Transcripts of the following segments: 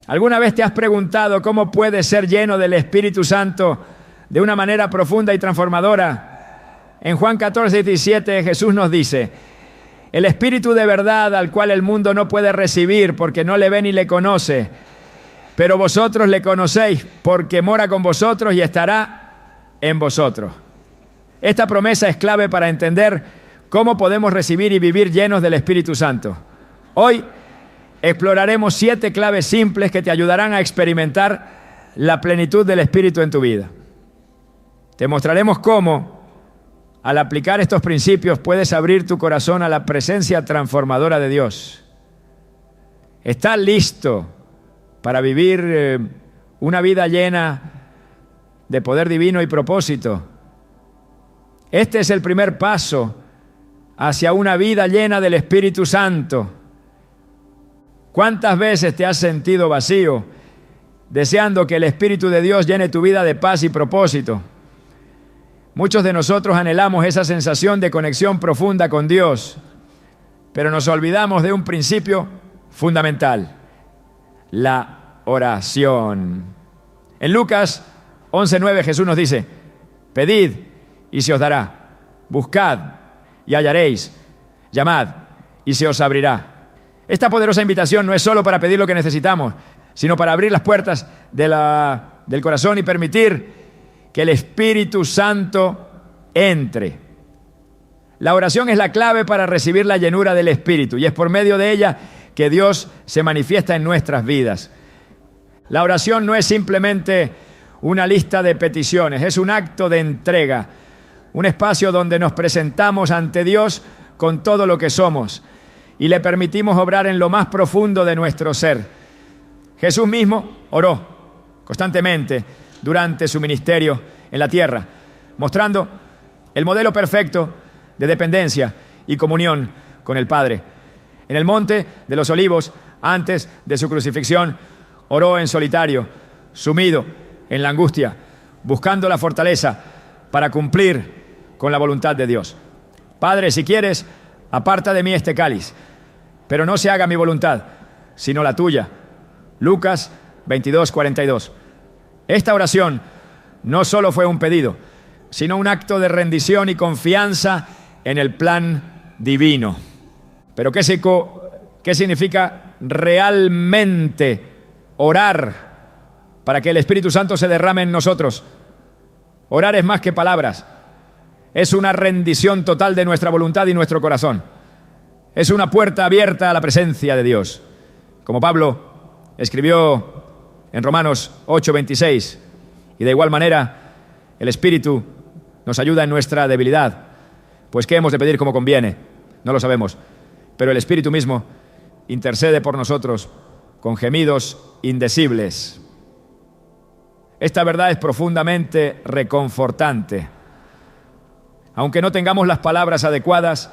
¿Alguna vez te has preguntado cómo puedes ser lleno del Espíritu Santo de una manera profunda y transformadora? En Juan 14:17 Jesús nos dice: el Espíritu de verdad, al cual el mundo no puede recibir porque no le ve ni le conoce, pero vosotros le conocéis porque mora con vosotros y estará en vosotros. Esta promesa es clave para entender cómo podemos recibir y vivir llenos del Espíritu Santo. Hoy exploraremos 7 claves simples que te ayudarán a experimentar la plenitud del Espíritu en tu vida. Te mostraremos cómo, al aplicar estos principios, puedes abrir tu corazón a la presencia transformadora de Dios. ¿Estás listo para vivir una vida llena de poder divino y propósito? Este es el primer paso hacia una vida llena del Espíritu Santo. ¿Cuántas veces te has sentido vacío, deseando que el Espíritu de Dios llene tu vida de paz y propósito? Muchos de nosotros anhelamos esa sensación de conexión profunda con Dios, pero nos olvidamos de un principio fundamental: la oración. En Lucas 11:9 Jesús nos dice: pedid y se os dará, buscad y hallaréis, llamad y se os abrirá. Esta poderosa invitación no es solo para pedir lo que necesitamos, sino para abrir las puertas del corazón y permitir que el Espíritu Santo entre. La oración es la clave para recibir la llenura del Espíritu, y es por medio de ella que Dios se manifiesta en nuestras vidas. La oración no es simplemente una lista de peticiones, es un acto de entrega, un espacio donde nos presentamos ante Dios con todo lo que somos y le permitimos obrar en lo más profundo de nuestro ser. Jesús mismo oró constantemente durante su ministerio en la tierra, mostrando el modelo perfecto de dependencia y comunión con el Padre. En el Monte de los Olivos, antes de su crucifixión, oró en solitario, sumido en la angustia, buscando la fortaleza para cumplir con la voluntad de Dios. Padre, si quieres, aparta de mí este cáliz, pero no se haga mi voluntad, sino la tuya. Lucas 22:42. Esta oración no solo fue un pedido, sino un acto de rendición y confianza en el plan divino. Pero ¿qué significa realmente orar para que el Espíritu Santo se derrame en nosotros? Orar es más que palabras. Es una rendición total de nuestra voluntad y nuestro corazón. Es una puerta abierta a la presencia de Dios. Como Pablo escribió en Romanos 8:26, y de igual manera el Espíritu nos ayuda en nuestra debilidad. Pues ¿qué hemos de pedir como conviene? No lo sabemos, pero el Espíritu mismo intercede por nosotros con gemidos indecibles. Esta verdad es profundamente reconfortante. Aunque no tengamos las palabras adecuadas,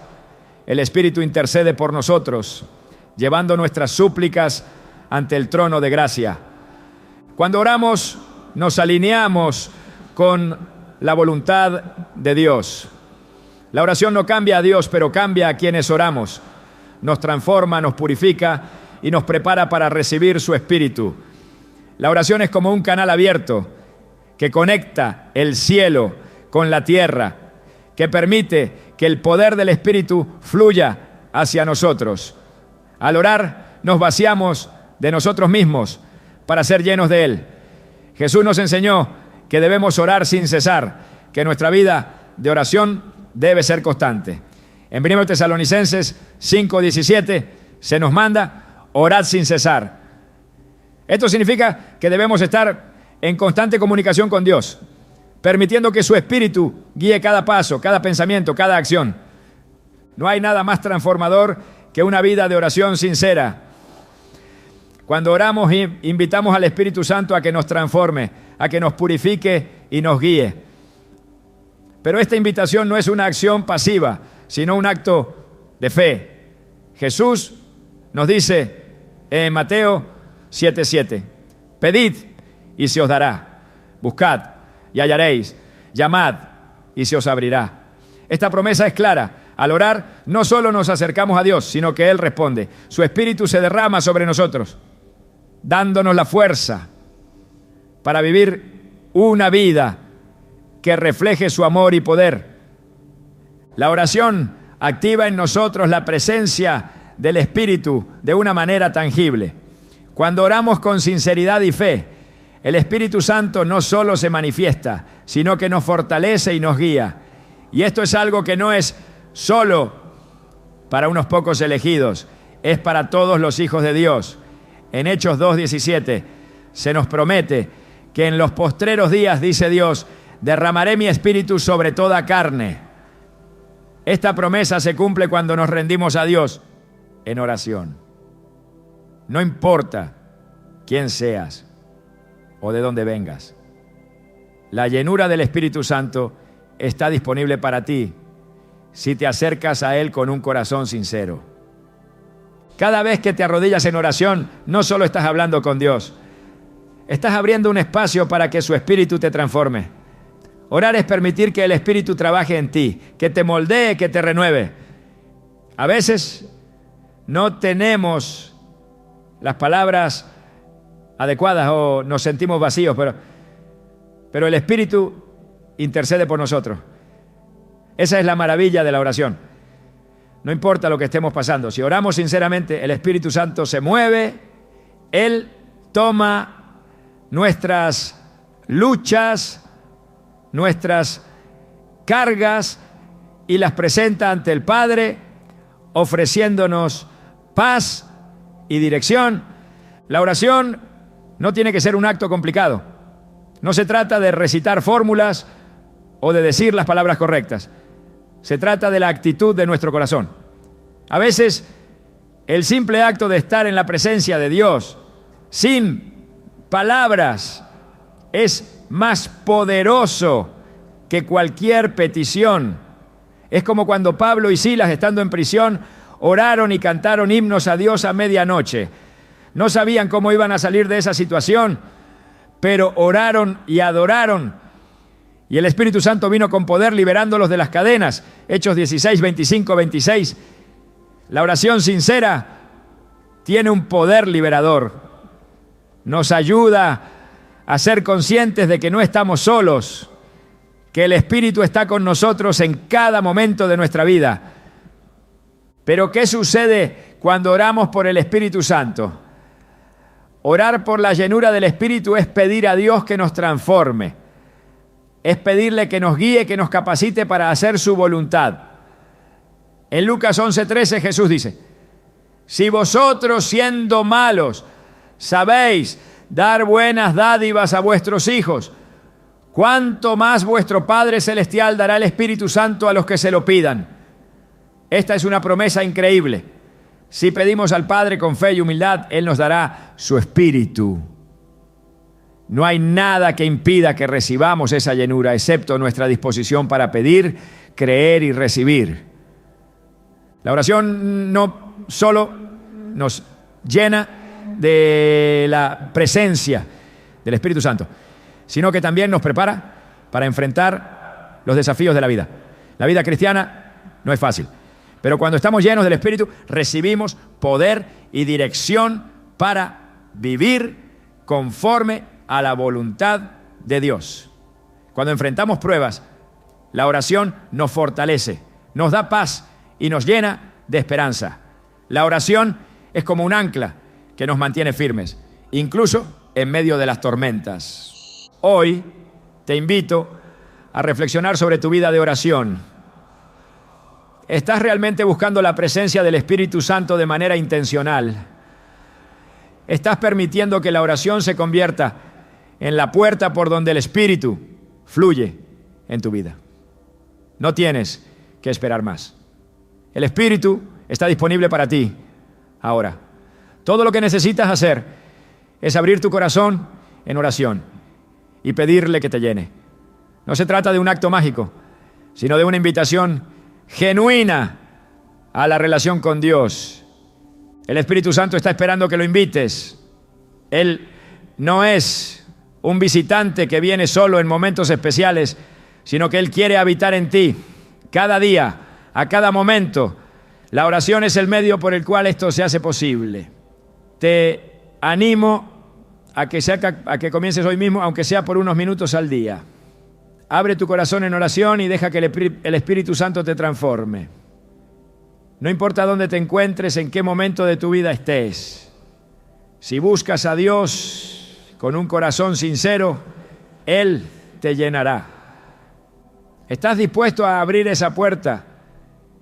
el Espíritu intercede por nosotros, llevando nuestras súplicas ante el trono de gracia. Cuando oramos, nos alineamos con la voluntad de Dios. La oración no cambia a Dios, pero cambia a quienes oramos. Nos transforma, nos purifica y nos prepara para recibir su Espíritu. La oración es como un canal abierto que conecta el cielo con la tierra, que permite que el poder del Espíritu fluya hacia nosotros. Al orar, nos vaciamos de nosotros mismos para ser llenos de Él. Jesús nos enseñó que debemos orar sin cesar, que nuestra vida de oración debe ser constante. En 1 Tesalonicenses 5:17 se nos manda: orad sin cesar. Esto significa que debemos estar en constante comunicación con Dios, permitiendo que su Espíritu guíe cada paso, cada pensamiento, cada acción. No hay nada más transformador que una vida de oración sincera. Cuando oramos, invitamos al Espíritu Santo a que nos transforme, a que nos purifique y nos guíe. Pero esta invitación no es una acción pasiva, sino un acto de fe. Jesús nos dice en Mateo 7:7: pedid y se os dará, buscad y hallaréis, llamad y se os abrirá. Esta promesa es clara. Al orar, no solo nos acercamos a Dios, sino que Él responde. Su Espíritu se derrama sobre nosotros. dándonos la fuerza para vivir una vida que refleje su amor y poder. La oración activa en nosotros la presencia del Espíritu de una manera tangible. Cuando oramos con sinceridad y fe, el Espíritu Santo no solo se manifiesta, sino que nos fortalece y nos guía. Y esto es algo que no es solo para unos pocos elegidos, es para todos los hijos de Dios. En Hechos 2:17 se nos promete que en los postreros días, dice Dios, derramaré mi espíritu sobre toda carne. Esta promesa se cumple cuando nos rendimos a Dios en oración. No importa quién seas o de dónde vengas, la llenura del Espíritu Santo está disponible para ti si te acercas a Él con un corazón sincero. Cada vez que te arrodillas en oración, no solo estás hablando con Dios, estás abriendo un espacio para que su Espíritu te transforme. Orar es permitir que el Espíritu trabaje en ti, que te moldee, que te renueve. A veces no tenemos las palabras adecuadas o nos sentimos vacíos, pero el Espíritu intercede por nosotros. Esa es la maravilla de la oración. No importa lo que estemos pasando, si oramos sinceramente, el Espíritu Santo se mueve, Él toma nuestras luchas, nuestras cargas y las presenta ante el Padre, ofreciéndonos paz y dirección. La oración no tiene que ser un acto complicado. No se trata de recitar fórmulas o de decir las palabras correctas. Se trata de la actitud de nuestro corazón. A veces, el simple acto de estar en la presencia de Dios, sin palabras, es más poderoso que cualquier petición. Es como cuando Pablo y Silas, estando en prisión, oraron y cantaron himnos a Dios a medianoche. No sabían cómo iban a salir de esa situación, pero oraron y adoraron. Y el Espíritu Santo vino con poder liberándolos de las cadenas. Hechos 16, 25, 26. La oración sincera tiene un poder liberador. Nos ayuda a ser conscientes de que no estamos solos, que el Espíritu está con nosotros en cada momento de nuestra vida. Pero ¿qué sucede cuando oramos por el Espíritu Santo? Orar por la llenura del Espíritu es pedir a Dios que nos transforme. Es pedirle que nos guíe, que nos capacite para hacer su voluntad. En Lucas 11:13 Jesús dice: si vosotros siendo malos sabéis dar buenas dádivas a vuestros hijos, ¿cuánto más vuestro Padre Celestial dará el Espíritu Santo a los que se lo pidan? Esta es una promesa increíble. Si pedimos al Padre con fe y humildad, Él nos dará su Espíritu. No hay nada que impida que recibamos esa llenura, excepto nuestra disposición para pedir, creer y recibir. La oración no solo nos llena de la presencia del Espíritu Santo, sino que también nos prepara para enfrentar los desafíos de la vida. La vida cristiana no es fácil, pero cuando estamos llenos del Espíritu, recibimos poder y dirección para vivir conforme a la voluntad de Dios. Cuando enfrentamos pruebas, la oración nos fortalece, nos da paz y nos llena de esperanza. La oración es como un ancla que nos mantiene firmes, incluso en medio de las tormentas. Hoy te invito a reflexionar sobre tu vida de oración. ¿Estás realmente buscando la presencia del Espíritu Santo de manera intencional? ¿Estás permitiendo que la oración se convierta en la puerta por donde el Espíritu fluye en tu vida? No tienes que esperar más. El Espíritu está disponible para ti ahora. Todo lo que necesitas hacer es abrir tu corazón en oración y pedirle que te llene. No se trata de un acto mágico, sino de una invitación genuina a la relación con Dios. El Espíritu Santo está esperando que lo invites. Él no es un visitante que viene solo en momentos especiales, sino que Él quiere habitar en ti cada día, a cada momento. La oración es el medio por el cual esto se hace posible. Te animo a que comiences hoy mismo, aunque sea por unos minutos al día. Abre tu corazón en oración y deja que el Espíritu Santo te transforme. No importa dónde te encuentres, en qué momento de tu vida estés. Si buscas a Dios con un corazón sincero, Él te llenará. ¿Estás dispuesto a abrir esa puerta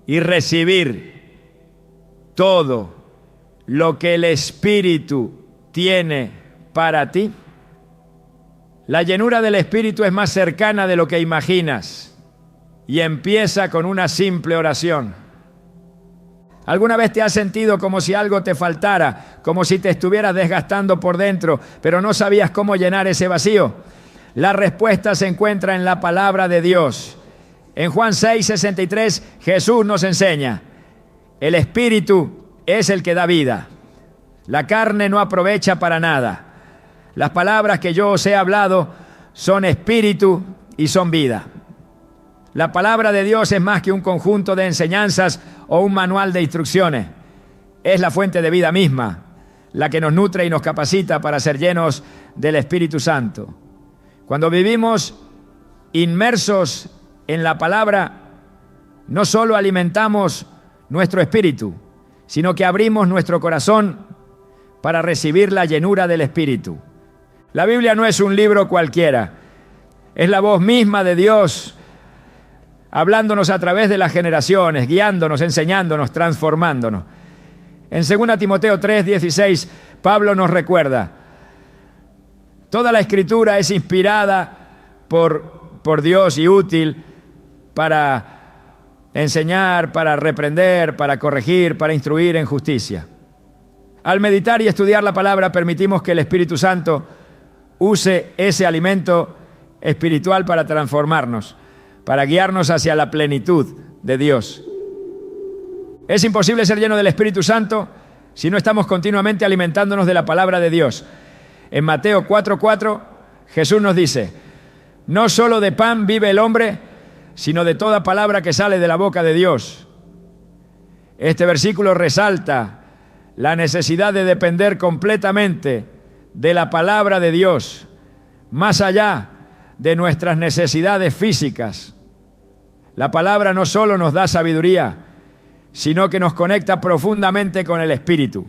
y recibir todo lo que el Espíritu tiene para ti? La llenura del Espíritu es más cercana de lo que imaginas y empieza con una simple oración. ¿Alguna vez te has sentido como si algo te faltara, como si te estuvieras desgastando por dentro, pero no sabías cómo llenar ese vacío? La respuesta se encuentra en la palabra de Dios. En Juan 6:63, Jesús nos enseña: el Espíritu es el que da vida. La carne no aprovecha para nada. Las palabras que yo os he hablado son espíritu y son vida. La palabra de Dios es más que un conjunto de enseñanzas o un manual de instrucciones. Es la fuente de vida misma, la que nos nutre y nos capacita para ser llenos del Espíritu Santo. Cuando vivimos inmersos en la palabra, no solo alimentamos nuestro espíritu, sino que abrimos nuestro corazón para recibir la llenura del Espíritu. La Biblia no es un libro cualquiera, es la voz misma de Dios, hablándonos a través de las generaciones, guiándonos, enseñándonos, transformándonos. En 2 Timoteo 3:16, Pablo nos recuerda: toda la Escritura es inspirada por Dios y útil para enseñar, para reprender, para corregir, para instruir en justicia. Al meditar y estudiar la palabra, permitimos que el Espíritu Santo use ese alimento espiritual para transformarnos, para guiarnos hacia la plenitud de Dios. Es imposible ser lleno del Espíritu Santo si no estamos continuamente alimentándonos de la palabra de Dios. En Mateo 4:4, Jesús nos dice: no solo de pan vive el hombre, sino de toda palabra que sale de la boca de Dios. Este versículo resalta la necesidad de depender completamente de la palabra de Dios, más allá de nuestras necesidades físicas. La palabra no solo nos da sabiduría, sino que nos conecta profundamente con el Espíritu,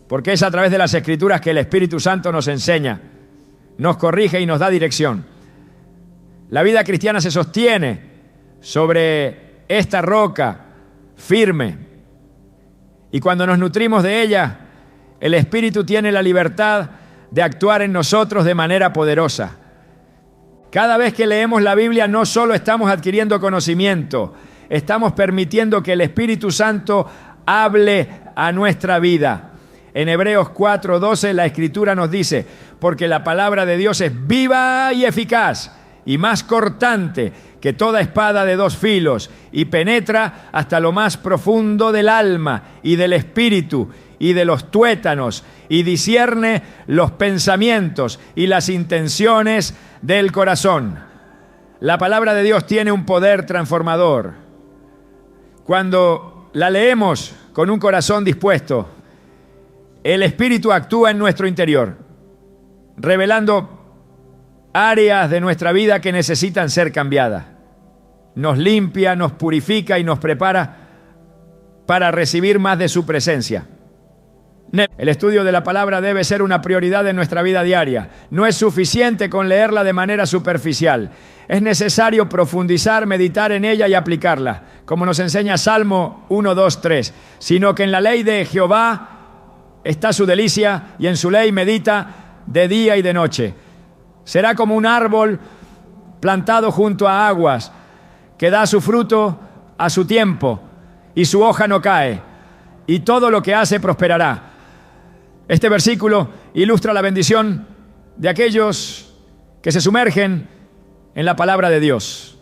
porque es a través de las Escrituras que el Espíritu Santo nos enseña, nos corrige y nos da dirección. La vida cristiana se sostiene sobre esta roca firme, y cuando nos nutrimos de ella, el Espíritu tiene la libertad de actuar en nosotros de manera poderosa. Cada vez que leemos la Biblia, no solo estamos adquiriendo conocimiento, estamos permitiendo que el Espíritu Santo hable a nuestra vida. En Hebreos 4:12 la Escritura nos dice: porque la palabra de Dios es viva y eficaz, y más cortante que toda espada de dos filos, y penetra hasta lo más profundo del alma y del espíritu y de los tuétanos, y discierne los pensamientos y las intenciones del corazón. La palabra de Dios tiene un poder transformador. Cuando la leemos con un corazón dispuesto, el Espíritu actúa en nuestro interior, revelando áreas de nuestra vida que necesitan ser cambiadas. Nos limpia, nos purifica y nos prepara para recibir más de su presencia. El estudio de la palabra debe ser una prioridad en nuestra vida diaria. No es suficiente con leerla de manera superficial. Es necesario profundizar, meditar en ella y aplicarla, como nos enseña Salmo 1, 2, 3. Sino que en la ley de Jehová está su delicia, y en su ley medita de día y de noche. Será como un árbol plantado junto a aguas, que da su fruto a su tiempo, y su hoja no cae, y todo lo que hace prosperará. Este versículo ilustra la bendición de aquellos que se sumergen en la palabra de Dios.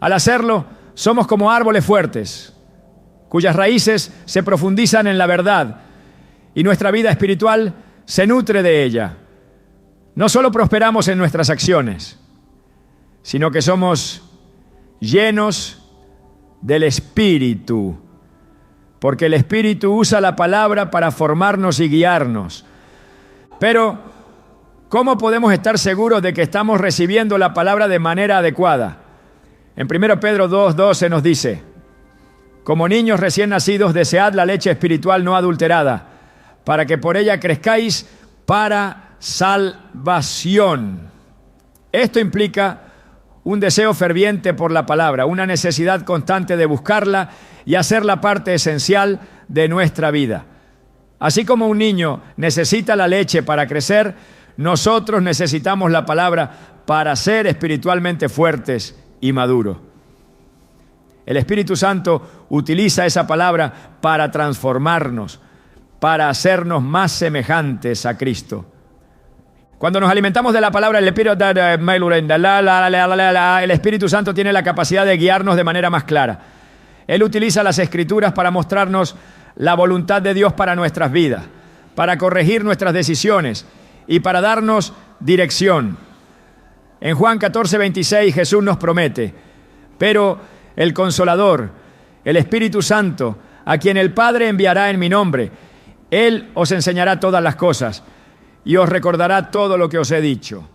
Al hacerlo, somos como árboles fuertes, cuyas raíces se profundizan en la verdad, y nuestra vida espiritual se nutre de ella. No solo prosperamos en nuestras acciones, sino que somos llenos del Espíritu, porque el Espíritu usa la palabra para formarnos y guiarnos. Pero, ¿cómo podemos estar seguros de que estamos recibiendo la palabra de manera adecuada? En 1 Pedro 2:12 nos dice: como niños recién nacidos, desead la leche espiritual no adulterada, para que por ella crezcáis para salvación. Esto implica un deseo ferviente por la palabra, una necesidad constante de buscarla y hacerla parte esencial de nuestra vida. Así como un niño necesita la leche para crecer, nosotros necesitamos la palabra para ser espiritualmente fuertes y maduros. El Espíritu Santo utiliza esa palabra para transformarnos, para hacernos más semejantes a Cristo. Cuando nos alimentamos de la palabra, el Espíritu Santo tiene la capacidad de guiarnos de manera más clara. Él utiliza las Escrituras para mostrarnos la voluntad de Dios para nuestras vidas, para corregir nuestras decisiones y para darnos dirección. En Juan 14:26 Jesús nos promete: pero el Consolador, el Espíritu Santo, a quien el Padre enviará en mi nombre, Él os enseñará todas las cosas y os recordará todo lo que os he dicho.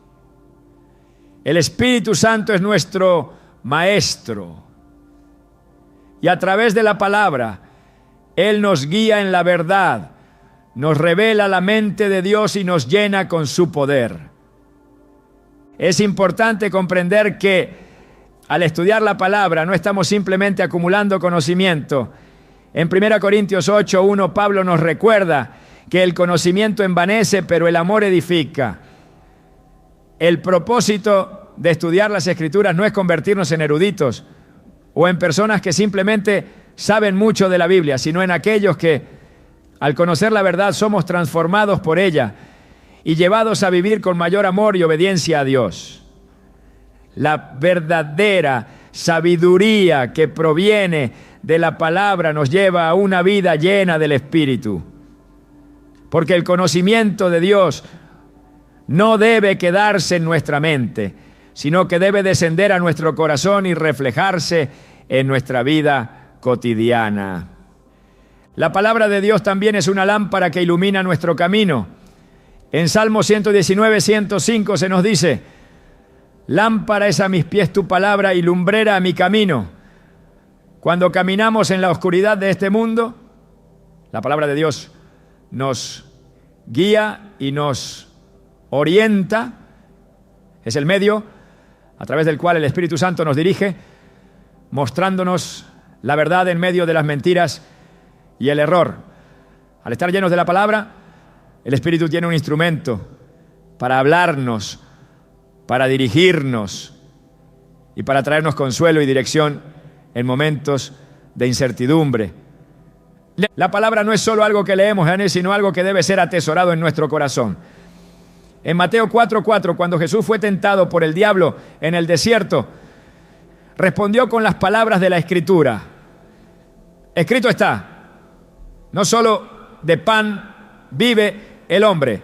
El Espíritu Santo es nuestro Maestro. Y a través de la palabra, Él nos guía en la verdad, nos revela la mente de Dios y nos llena con su poder. Es importante comprender que al estudiar la palabra no estamos simplemente acumulando conocimiento. En 1 Corintios 8:1 Pablo nos recuerda que el conocimiento envanece, pero el amor edifica. El propósito de estudiar las Escrituras no es convertirnos en eruditos o en personas que simplemente saben mucho de la Biblia, sino en aquellos que, al conocer la verdad, somos transformados por ella y llevados a vivir con mayor amor y obediencia a Dios. La verdadera sabiduría que proviene de la palabra nos lleva a una vida llena del Espíritu. Porque el conocimiento de Dios no debe quedarse en nuestra mente, sino que debe descender a nuestro corazón y reflejarse en nuestra vida cotidiana. La palabra de Dios también es una lámpara que ilumina nuestro camino. En Salmo 119:105 se nos dice: lámpara es a mis pies tu palabra y lumbrera a mi camino. Cuando caminamos en la oscuridad de este mundo, la palabra de Dios nos guía y nos orienta. Es el medio a través del cual el Espíritu Santo nos dirige, mostrándonos la verdad en medio de las mentiras y el error. Al estar llenos de la palabra, el Espíritu tiene un instrumento para hablarnos, para dirigirnos y para traernos consuelo y dirección en momentos de incertidumbre. La palabra no es solo algo que leemos, sino algo que debe ser atesorado en nuestro corazón. En Mateo 4:4, cuando Jesús fue tentado por el diablo en el desierto, respondió con las palabras de la Escritura. Escrito está: no solo de pan vive el hombre,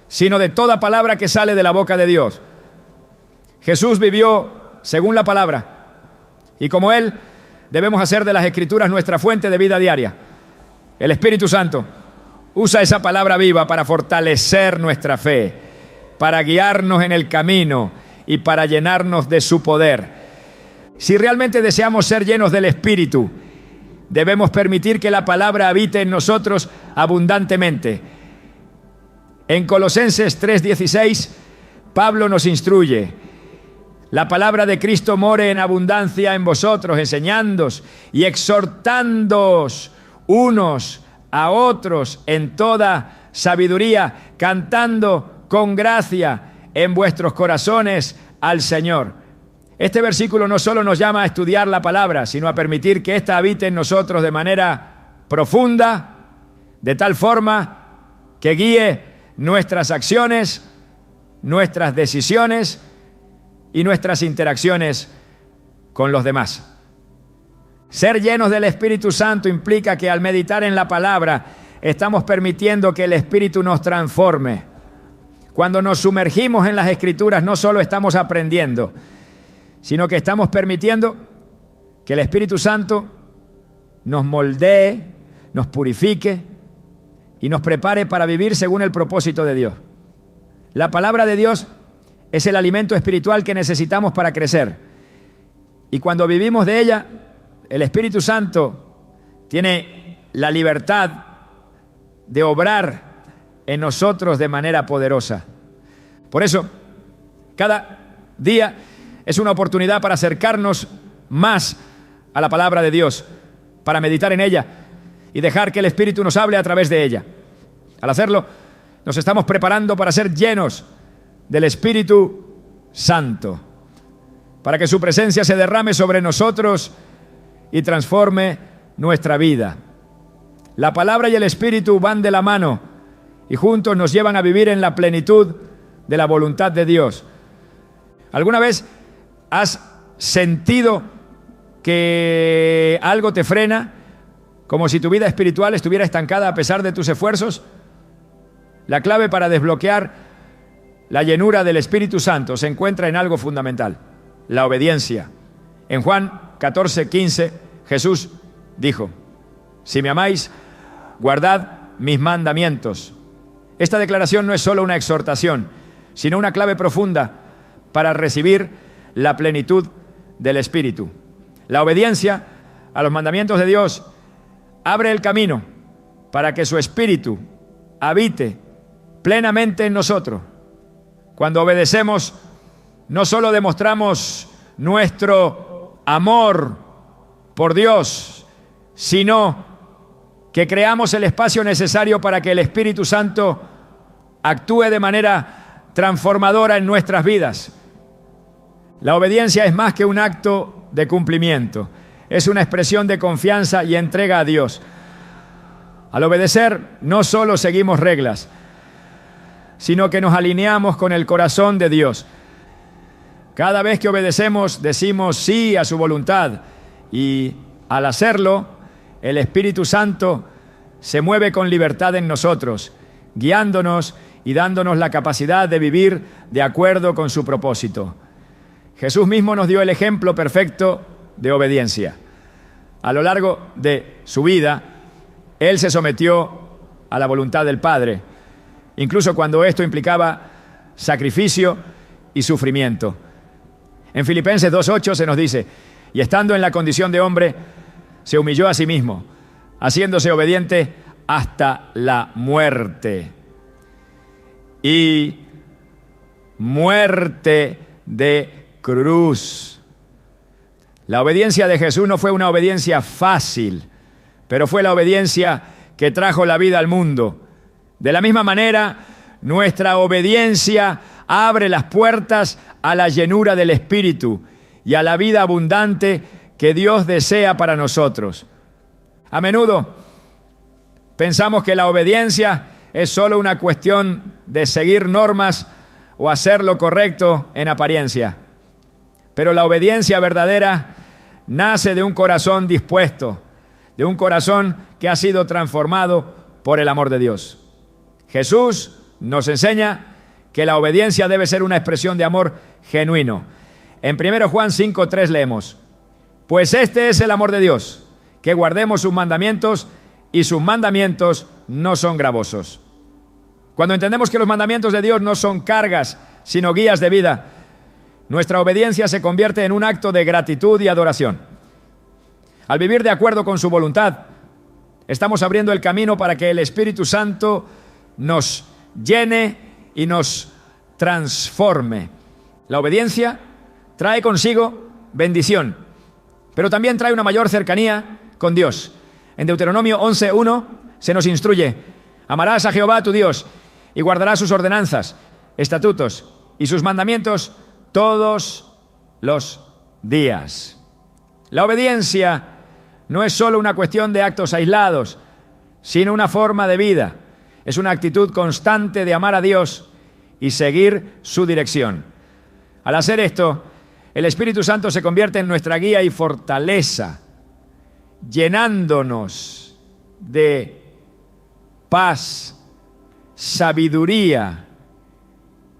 sino de toda palabra que sale de la boca de Dios. Jesús vivió según la palabra, y como Él, debemos hacer de las Escrituras nuestra fuente de vida diaria. El Espíritu Santo usa esa palabra viva para fortalecer nuestra fe, para guiarnos en el camino y para llenarnos de su poder. Si realmente deseamos ser llenos del Espíritu, debemos permitir que la palabra habite en nosotros abundantemente. En Colosenses 3:16, Pablo nos instruye: la palabra de Cristo more en abundancia en vosotros, enseñándoos y exhortándoos unos a otros en toda sabiduría, cantando con gracia en vuestros corazones al Señor. Este versículo no solo nos llama a estudiar la palabra, sino a permitir que ésta habite en nosotros de manera profunda, de tal forma que guíe nuestras acciones, nuestras decisiones y nuestras interacciones con los demás. Ser llenos del Espíritu Santo implica que al meditar en la palabra estamos permitiendo que el Espíritu nos transforme. Cuando nos sumergimos en las Escrituras no solo estamos aprendiendo, sino que estamos permitiendo que el Espíritu Santo nos moldee, nos purifique y nos prepare para vivir según el propósito de Dios. La palabra de Dios es el alimento espiritual que necesitamos para crecer. Y cuando vivimos de ella, el Espíritu Santo tiene la libertad de obrar en nosotros de manera poderosa. Por eso, cada día es una oportunidad para acercarnos más a la palabra de Dios, para meditar en ella y dejar que el Espíritu nos hable a través de ella. Al hacerlo, nos estamos preparando para ser llenos del Espíritu Santo, para que su presencia se derrame sobre nosotros y transforme nuestra vida. La palabra y el Espíritu van de la mano y juntos nos llevan a vivir en la plenitud de la voluntad de Dios. ¿Alguna vez has sentido que algo te frena, como si tu vida espiritual estuviera estancada a pesar de tus esfuerzos? La clave para desbloquear la llenura del Espíritu Santo se encuentra en algo fundamental: la obediencia. En Juan 14:15, Jesús dijo: si me amáis, guardad mis mandamientos. Esta declaración no es solo una exhortación, sino una clave profunda para recibir la plenitud del Espíritu. La obediencia a los mandamientos de Dios abre el camino para que su Espíritu habite plenamente en nosotros. Cuando obedecemos, no solo demostramos nuestro amor por Dios, sino que creamos el espacio necesario para que el Espíritu Santo actúe de manera transformadora en nuestras vidas. La obediencia es más que un acto de cumplimiento, es una expresión de confianza y entrega a Dios. Al obedecer, no solo seguimos reglas, sino que nos alineamos con el corazón de Dios. Cada vez que obedecemos, decimos sí a su voluntad, y al hacerlo, el Espíritu Santo se mueve con libertad en nosotros, guiándonos y dándonos la capacidad de vivir de acuerdo con su propósito. Jesús mismo nos dio el ejemplo perfecto de obediencia. A lo largo de su vida, Él se sometió a la voluntad del Padre, incluso cuando esto implicaba sacrificio y sufrimiento. En Filipenses 2:8 se nos dice: y estando en la condición de hombre, se humilló a sí mismo, haciéndose obediente hasta la muerte. Y muerte de cruz. La obediencia de Jesús no fue una obediencia fácil, pero fue la obediencia que trajo la vida al mundo. De la misma manera, nuestra obediencia abre las puertas a la llenura del Espíritu y a la vida abundante que Dios desea para nosotros. A menudo pensamos que la obediencia es solo una cuestión de seguir normas o hacer lo correcto en apariencia. Pero la obediencia verdadera nace de un corazón dispuesto, de un corazón que ha sido transformado por el amor de Dios. Jesús nos enseña que la obediencia debe ser una expresión de amor genuino. En 1 Juan 5:3 leemos: pues este es el amor de Dios, que guardemos sus mandamientos, y sus mandamientos no son gravosos. Cuando entendemos que los mandamientos de Dios no son cargas, sino guías de vida, nuestra obediencia se convierte en un acto de gratitud y adoración. Al vivir de acuerdo con su voluntad, estamos abriendo el camino para que el Espíritu Santo nos llene y nos transforme. La obediencia trae consigo bendición, pero también trae una mayor cercanía con Dios. En Deuteronomio 11:1 se nos instruye: amarás a Jehová tu Dios y guardarás sus ordenanzas, estatutos y sus mandamientos todos los días. La obediencia no es solo una cuestión de actos aislados, sino una forma de vida. Es una actitud constante de amar a Dios y seguir su dirección. Al hacer esto, el Espíritu Santo se convierte en nuestra guía y fortaleza, llenándonos de paz, sabiduría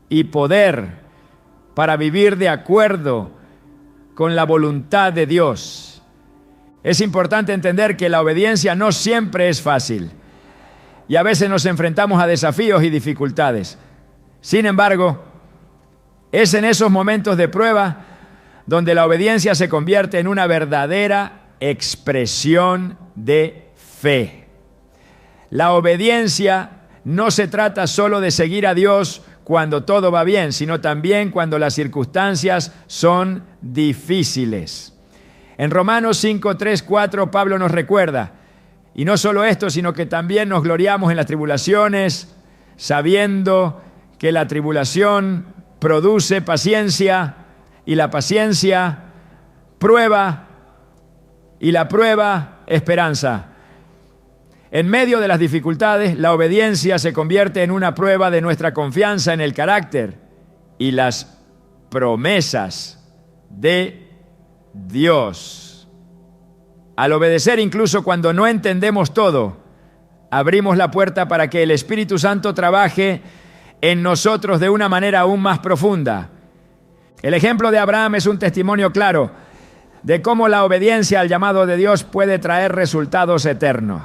y poder para vivir de acuerdo con la voluntad de Dios. Es importante entender que la obediencia no siempre es fácil y a veces nos enfrentamos a desafíos y dificultades. Sin embargo, es en esos momentos de prueba donde la obediencia se convierte en una verdadera expresión de fe. La obediencia no se trata solo de seguir a Dios cuando todo va bien, sino también cuando las circunstancias son difíciles. En Romanos 5, 3, 4, Pablo nos recuerda, y no solo esto, sino que también nos gloriamos en las tribulaciones, sabiendo que la tribulación produce paciencia, y la paciencia prueba, y la prueba esperanza. En medio de las dificultades, la obediencia se convierte en una prueba de nuestra confianza en el carácter y las promesas de Dios. Al obedecer, incluso cuando no entendemos todo, abrimos la puerta para que el Espíritu Santo trabaje en nosotros de una manera aún más profunda. El ejemplo de Abraham es un testimonio claro de cómo la obediencia al llamado de Dios puede traer resultados eternos.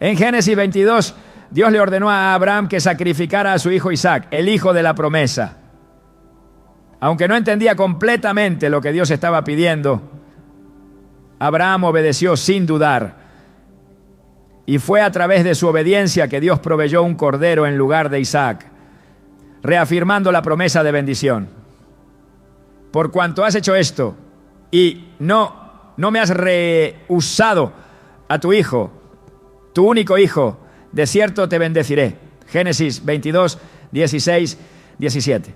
En Génesis 22, Dios le ordenó a Abraham que sacrificara a su hijo Isaac, el hijo de la promesa. Aunque no entendía completamente lo que Dios estaba pidiendo, Abraham obedeció sin dudar. Y fue a través de su obediencia que Dios proveyó un cordero en lugar de Isaac, reafirmando la promesa de bendición. Por cuanto has hecho esto y no me has rehusado a tu hijo, tu único hijo, de cierto te bendeciré. Génesis 22, 16, 17.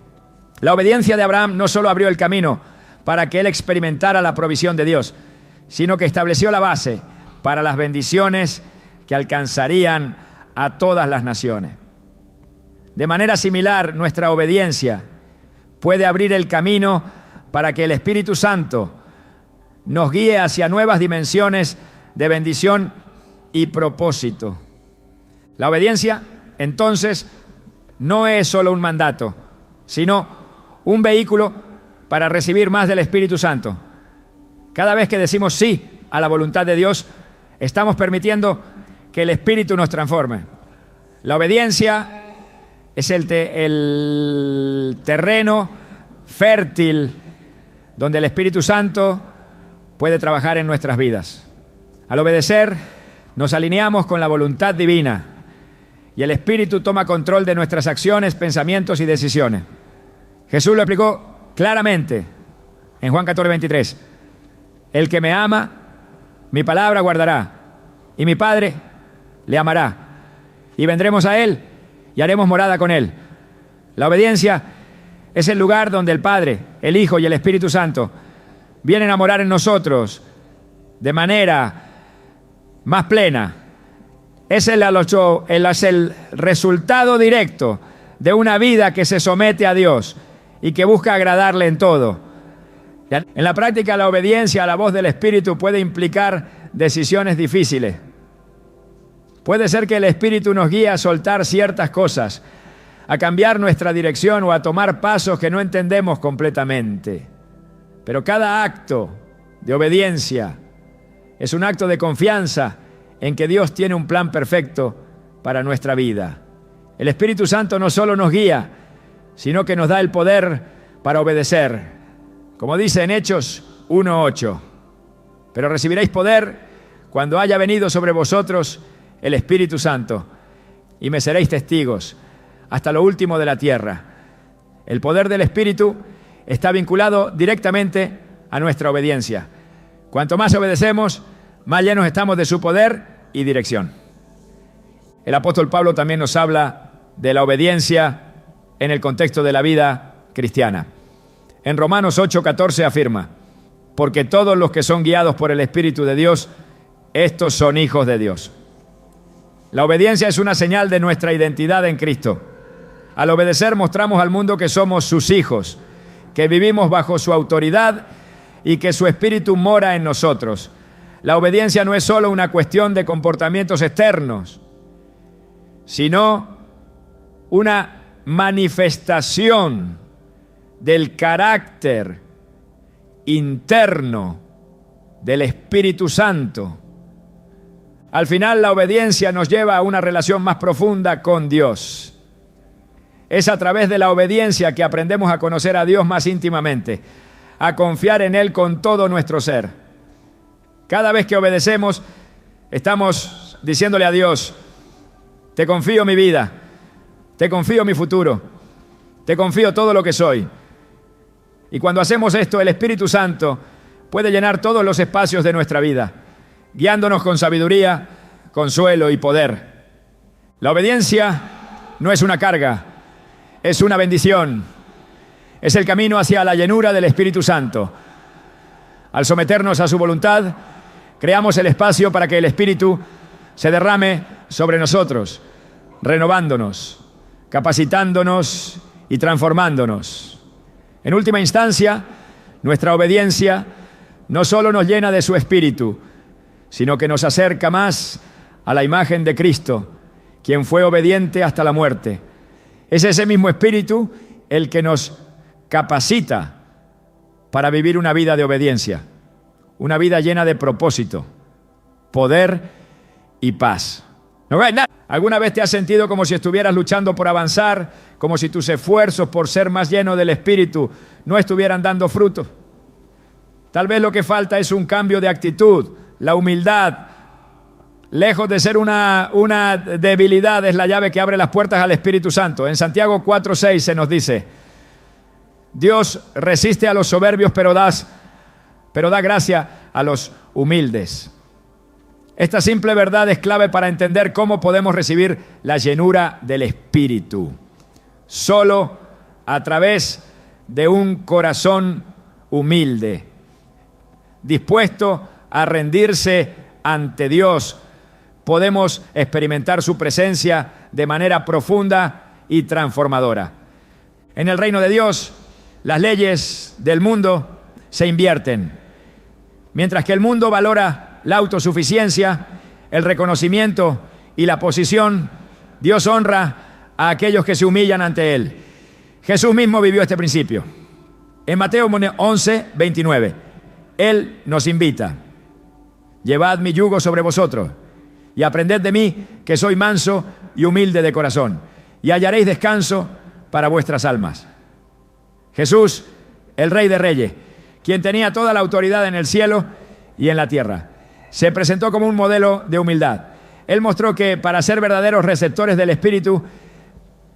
La obediencia de Abraham no solo abrió el camino para que él experimentara la provisión de Dios, sino que estableció la base para las bendiciones que alcanzarían a todas las naciones. De manera similar, nuestra obediencia puede abrir el camino para que el Espíritu Santo nos guíe hacia nuevas dimensiones de bendición y propósito. La obediencia, entonces, no es solo un mandato, sino un vehículo para recibir más del Espíritu Santo. Cada vez que decimos sí a la voluntad de Dios, estamos permitiendo que el Espíritu nos transforme. La obediencia es el terreno fértil donde el Espíritu Santo puede trabajar en nuestras vidas. Al obedecer, nos alineamos con la voluntad divina y el Espíritu toma control de nuestras acciones, pensamientos y decisiones. Jesús lo explicó claramente en Juan 14, 23. El que me ama, mi palabra guardará, y mi Padre le amará, y vendremos a Él y haremos morada con Él. La obediencia es el lugar donde el Padre, el Hijo y el Espíritu Santo vienen a morar en nosotros de manera más plena. Es el resultado directo de una vida que se somete a Dios y que busca agradarle en todo. En la práctica, la obediencia a la voz del Espíritu puede implicar decisiones difíciles. Puede ser que el Espíritu nos guíe a soltar ciertas cosas, a cambiar nuestra dirección o a tomar pasos que no entendemos completamente. Pero cada acto de obediencia es un acto de confianza en que Dios tiene un plan perfecto para nuestra vida. El Espíritu Santo no solo nos guía, sino que nos da el poder para obedecer. Como dice en Hechos 1:8, pero recibiréis poder cuando haya venido sobre vosotros el Espíritu Santo, y me seréis testigos hasta lo último de la tierra. El poder del Espíritu está vinculado directamente a nuestra obediencia. Cuanto más obedecemos, más llenos estamos de su poder y dirección. El apóstol Pablo también nos habla de la obediencia en el contexto de la vida cristiana. En Romanos 8:14 afirma: porque todos los que son guiados por el Espíritu de Dios, estos son hijos de Dios. La obediencia es una señal de nuestra identidad en Cristo. Al obedecer mostramos al mundo que somos sus hijos, que vivimos bajo su autoridad y que su Espíritu mora en nosotros. La obediencia no es solo una cuestión de comportamientos externos, sino una manifestación del carácter interno del Espíritu Santo. Al final, la obediencia nos lleva a una relación más profunda con Dios. Es a través de la obediencia que aprendemos a conocer a Dios más íntimamente, a confiar en Él con todo nuestro ser. Cada vez que obedecemos, estamos diciéndole a Dios: te confío mi vida, te confío mi futuro, te confío todo lo que soy. Y cuando hacemos esto, el Espíritu Santo puede llenar todos los espacios de nuestra vida, guiándonos con sabiduría, consuelo y poder. La obediencia no es una carga, es una bendición. Es el camino hacia la llenura del Espíritu Santo. Al someternos a su voluntad, creamos el espacio para que el Espíritu se derrame sobre nosotros, renovándonos, capacitándonos y transformándonos. En última instancia, nuestra obediencia no solo nos llena de su Espíritu, sino que nos acerca más a la imagen de Cristo, quien fue obediente hasta la muerte. Es ese mismo Espíritu el que nos capacita para vivir una vida de obediencia, una vida llena de propósito, poder y paz. ¿Alguna vez te has sentido como si estuvieras luchando por avanzar, como si tus esfuerzos por ser más lleno del Espíritu no estuvieran dando fruto? Tal vez lo que falta es un cambio de actitud. La humildad, lejos de ser una debilidad, es la llave que abre las puertas al Espíritu Santo. En Santiago 4:6 se nos dice: Dios resiste a los soberbios, pero da gracia a los humildes. Esta simple verdad es clave para entender cómo podemos recibir la llenura del Espíritu. Solo a través de un corazón humilde, dispuesto a rendirse ante Dios, podemos experimentar su presencia de manera profunda y transformadora. En el reino de Dios, las leyes del mundo se invierten. Mientras que el mundo valora la autosuficiencia, el reconocimiento y la posición, Dios honra a aquellos que se humillan ante Él. Jesús mismo vivió este principio. En Mateo 11:29, Él nos invita: llevad mi yugo sobre vosotros y aprended de mí, que soy manso y humilde de corazón, y hallaréis descanso para vuestras almas. Jesús, el Rey de Reyes, quien tenía toda la autoridad en el cielo y en la tierra, se presentó como un modelo de humildad. Él mostró que para ser verdaderos receptores del Espíritu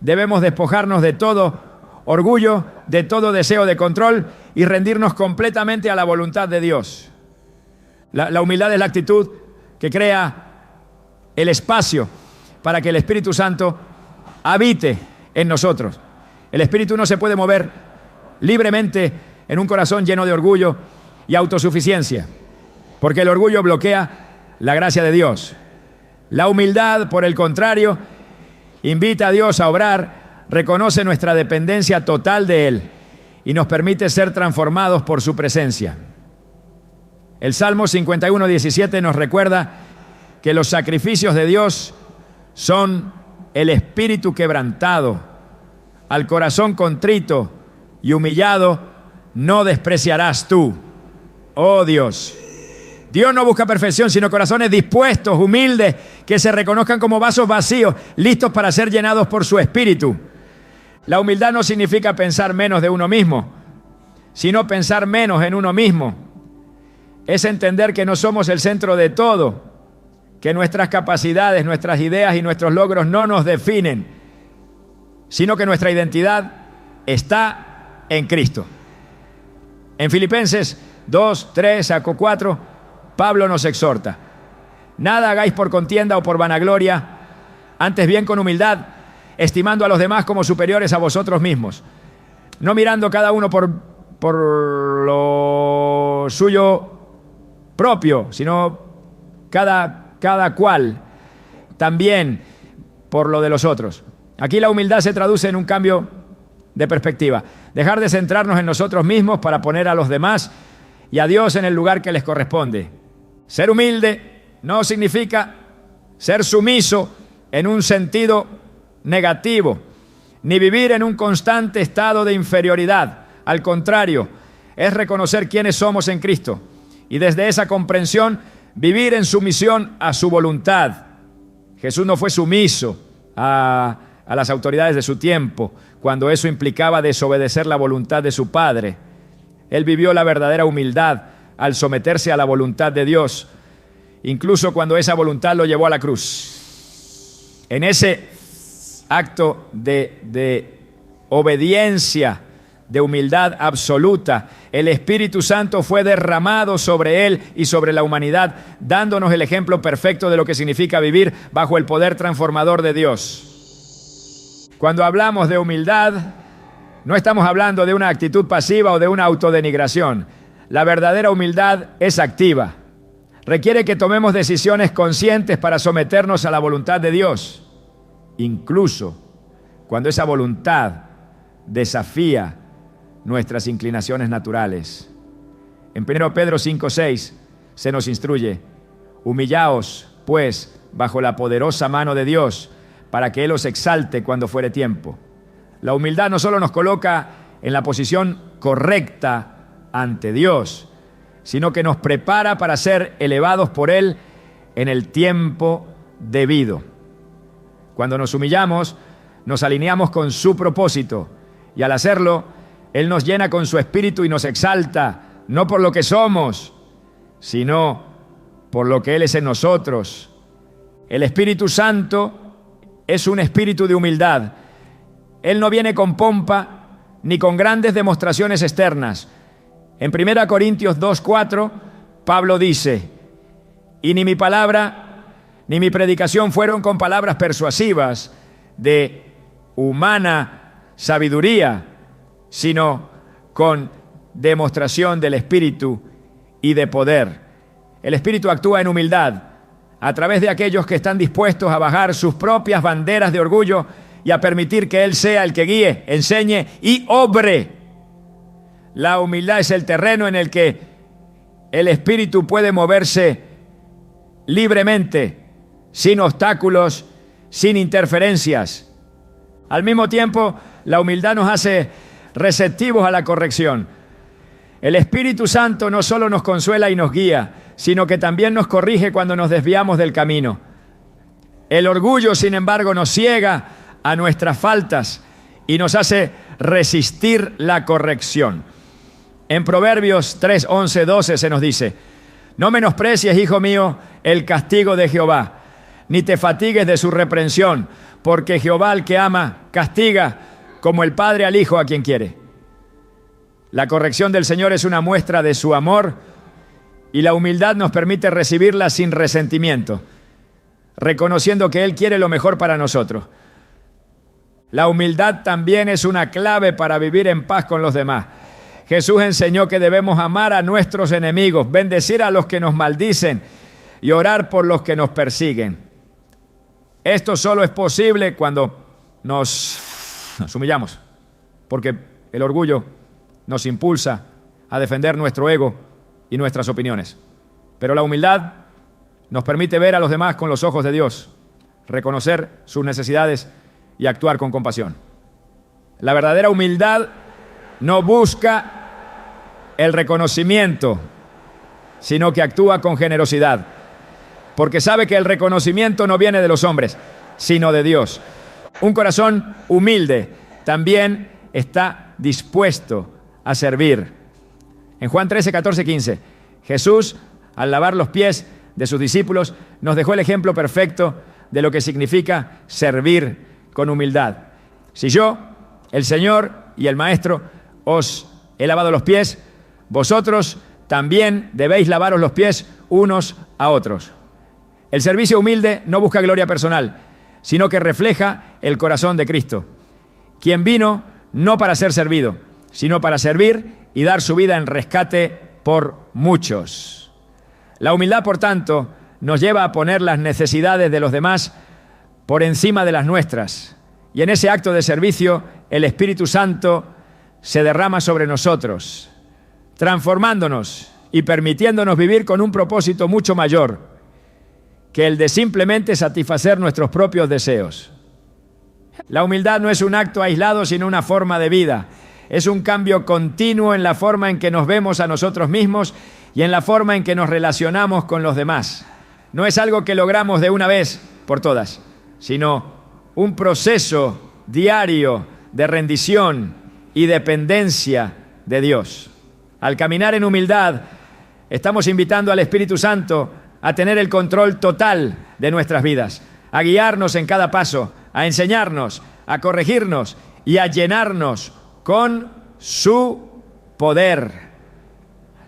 debemos despojarnos de todo orgullo, de todo deseo de control y rendirnos completamente a la voluntad de Dios. La humildad es la actitud que crea el espacio para que el Espíritu Santo habite en nosotros. El Espíritu no se puede mover libremente en un corazón lleno de orgullo y autosuficiencia, porque el orgullo bloquea la gracia de Dios. La humildad, por el contrario, invita a Dios a obrar, reconoce nuestra dependencia total de Él y nos permite ser transformados por su presencia. El Salmo 51:17 nos recuerda que los sacrificios de Dios son el espíritu quebrantado. Al corazón contrito y humillado no despreciarás tú, oh Dios. Dios no busca perfección, sino corazones dispuestos, humildes, que se reconozcan como vasos vacíos, listos para ser llenados por su Espíritu. La humildad no significa pensar menos de uno mismo, sino pensar menos en uno mismo. Es entender que no somos el centro de todo, que nuestras capacidades, nuestras ideas y nuestros logros no nos definen, sino que nuestra identidad está en Cristo. En Filipenses 2:3-4, Pablo nos exhorta: nada hagáis por contienda o por vanagloria, antes bien con humildad, estimando a los demás como superiores a vosotros mismos, no mirando cada uno por lo suyo propio, sino cada cual también por lo de los otros. Aquí la humildad se traduce en un cambio de perspectiva. Dejar de centrarnos en nosotros mismos para poner a los demás y a Dios en el lugar que les corresponde. Ser humilde no significa ser sumiso en un sentido negativo, ni vivir en un constante estado de inferioridad. Al contrario, es reconocer quiénes somos en Cristo y desde esa comprensión vivir en sumisión a su voluntad. Jesús no fue sumiso a a las autoridades de su tiempo, cuando eso implicaba desobedecer la voluntad de su Padre. Él vivió la verdadera humildad al someterse a la voluntad de Dios, incluso cuando esa voluntad lo llevó a la cruz. En ese acto de obediencia, de humildad absoluta, el Espíritu Santo fue derramado sobre él y sobre la humanidad, dándonos el ejemplo perfecto de lo que significa vivir bajo el poder transformador de Dios. Cuando hablamos de humildad, no estamos hablando de una actitud pasiva o de una autodenigración. La verdadera humildad es activa. Requiere que tomemos decisiones conscientes para someternos a la voluntad de Dios, incluso cuando esa voluntad desafía nuestras inclinaciones naturales. En 1 Pedro 5:6 se nos instruye: humillaos, pues, bajo la poderosa mano de Dios, para que Él os exalte cuando fuere tiempo. La humildad no solo nos coloca en la posición correcta ante Dios, sino que nos prepara para ser elevados por Él en el tiempo debido. Cuando nos humillamos, nos alineamos con su propósito, y al hacerlo, Él nos llena con su espíritu y nos exalta, no por lo que somos, sino por lo que Él es en nosotros. El Espíritu Santo es un espíritu de humildad. Él no viene con pompa ni con grandes demostraciones externas. En 1 Corintios 2:4, Pablo dice: y ni mi palabra ni mi predicación fueron con palabras persuasivas de humana sabiduría, sino con demostración del Espíritu y de poder. El Espíritu actúa en humildad a través de aquellos que están dispuestos a bajar sus propias banderas de orgullo y a permitir que Él sea el que guíe, enseñe y obre. La humildad es el terreno en el que el Espíritu puede moverse libremente, sin obstáculos, sin interferencias. Al mismo tiempo, la humildad nos hace receptivos a la corrección. El Espíritu Santo no solo nos consuela y nos guía, sino que también nos corrige cuando nos desviamos del camino. El orgullo, sin embargo, nos ciega a nuestras faltas y nos hace resistir la corrección. En Proverbios 3, 11, 12 se nos dice: no menosprecies, hijo mío, el castigo de Jehová, ni te fatigues de su reprensión, porque Jehová al que ama castiga, como el padre al hijo a quien quiere. La corrección del Señor es una muestra de su amor, y la humildad nos permite recibirla sin resentimiento, reconociendo que Él quiere lo mejor para nosotros. La humildad también es una clave para vivir en paz con los demás. Jesús enseñó que debemos amar a nuestros enemigos, bendecir a los que nos maldicen y orar por los que nos persiguen. Esto solo es posible cuando nos humillamos, porque el orgullo nos impulsa a defender nuestro ego y nuestras opiniones. Pero la humildad nos permite ver a los demás con los ojos de Dios, reconocer sus necesidades y actuar con compasión. La verdadera humildad no busca el reconocimiento, sino que actúa con generosidad, porque sabe que el reconocimiento no viene de los hombres, sino de Dios. Un corazón humilde también está dispuesto a servir. En Juan 13, 14, 15, Jesús, al lavar los pies de sus discípulos, nos dejó el ejemplo perfecto de lo que significa servir con humildad. Si yo, el Señor y el Maestro, os he lavado los pies, vosotros también debéis lavaros los pies unos a otros. El servicio humilde no busca gloria personal, sino que refleja el corazón de Cristo, quien vino no para ser servido, sino para servir y dar su vida en rescate por muchos. La humildad, por tanto, nos lleva a poner las necesidades de los demás por encima de las nuestras. Y en ese acto de servicio, el Espíritu Santo se derrama sobre nosotros, transformándonos y permitiéndonos vivir con un propósito mucho mayor que el de simplemente satisfacer nuestros propios deseos. La humildad no es un acto aislado, sino una forma de vida. Es un cambio continuo en la forma en que nos vemos a nosotros mismos y en la forma en que nos relacionamos con los demás. No es algo que logramos de una vez por todas, sino un proceso diario de rendición y dependencia de Dios. Al caminar en humildad, estamos invitando al Espíritu Santo a tener el control total de nuestras vidas, a guiarnos en cada paso, a enseñarnos, a corregirnos y a llenarnos con su poder.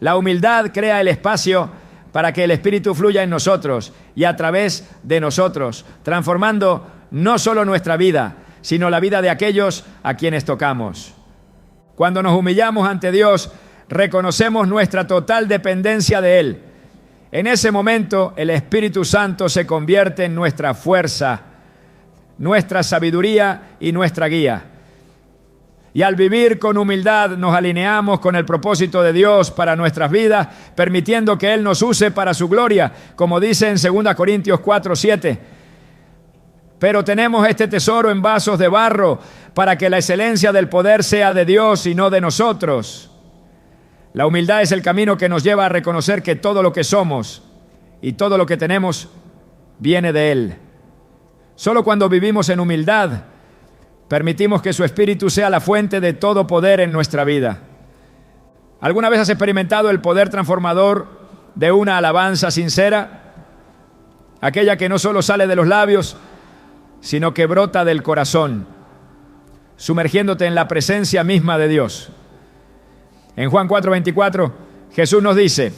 La humildad crea el espacio para que el Espíritu fluya en nosotros y a través de nosotros, transformando no solo nuestra vida, sino la vida de aquellos a quienes tocamos. Cuando nos humillamos ante Dios, reconocemos nuestra total dependencia de Él. En ese momento, el Espíritu Santo se convierte en nuestra fuerza, nuestra sabiduría y nuestra guía. Y al vivir con humildad nos alineamos con el propósito de Dios para nuestras vidas, permitiendo que Él nos use para su gloria, como dice en 2 Corintios 4:7. Pero tenemos este tesoro en vasos de barro para que la excelencia del poder sea de Dios y no de nosotros. La humildad es el camino que nos lleva a reconocer que todo lo que somos y todo lo que tenemos viene de Él. Solo cuando vivimos en humildad, permitimos que su Espíritu sea la fuente de todo poder en nuestra vida. ¿Alguna vez has experimentado el poder transformador de una alabanza sincera? Aquella que no solo sale de los labios, sino que brota del corazón, sumergiéndote en la presencia misma de Dios. En Juan 4:24, Jesús nos dice: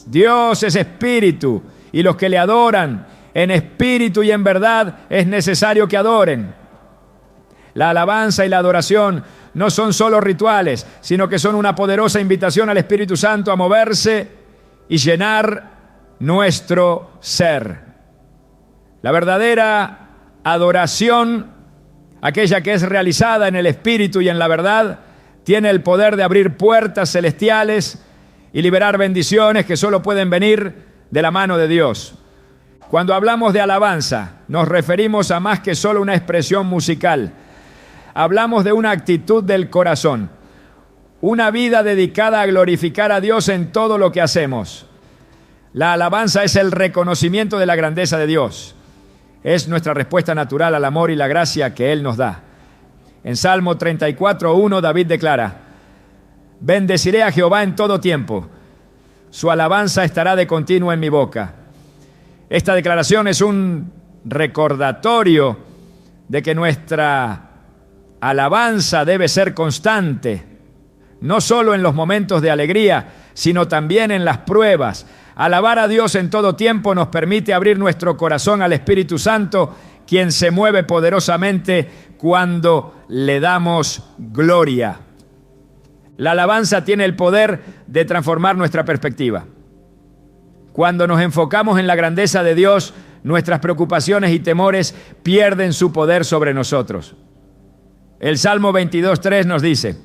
Dios es espíritu, y los que le adoran en espíritu y en verdad es necesario que adoren. La alabanza y la adoración no son solo rituales, sino que son una poderosa invitación al Espíritu Santo a moverse y llenar nuestro ser. La verdadera adoración, aquella que es realizada en el Espíritu y en la verdad, tiene el poder de abrir puertas celestiales y liberar bendiciones que solo pueden venir de la mano de Dios. Cuando hablamos de alabanza, nos referimos a más que solo una expresión musical. Hablamos de una actitud del corazón, una vida dedicada a glorificar a Dios en todo lo que hacemos. La alabanza es el reconocimiento de la grandeza de Dios. Es nuestra respuesta natural al amor y la gracia que Él nos da. En Salmo 34:1 David declara: bendeciré a Jehová en todo tiempo, su alabanza estará de continuo en mi boca. Esta declaración es un recordatorio de que nuestra alabanza debe ser constante, no solo en los momentos de alegría, sino también en las pruebas. Alabar a Dios en todo tiempo nos permite abrir nuestro corazón al Espíritu Santo, quien se mueve poderosamente cuando le damos gloria. La alabanza tiene el poder de transformar nuestra perspectiva. Cuando nos enfocamos en la grandeza de Dios, nuestras preocupaciones y temores pierden su poder sobre nosotros. El Salmo 22:3 nos dice: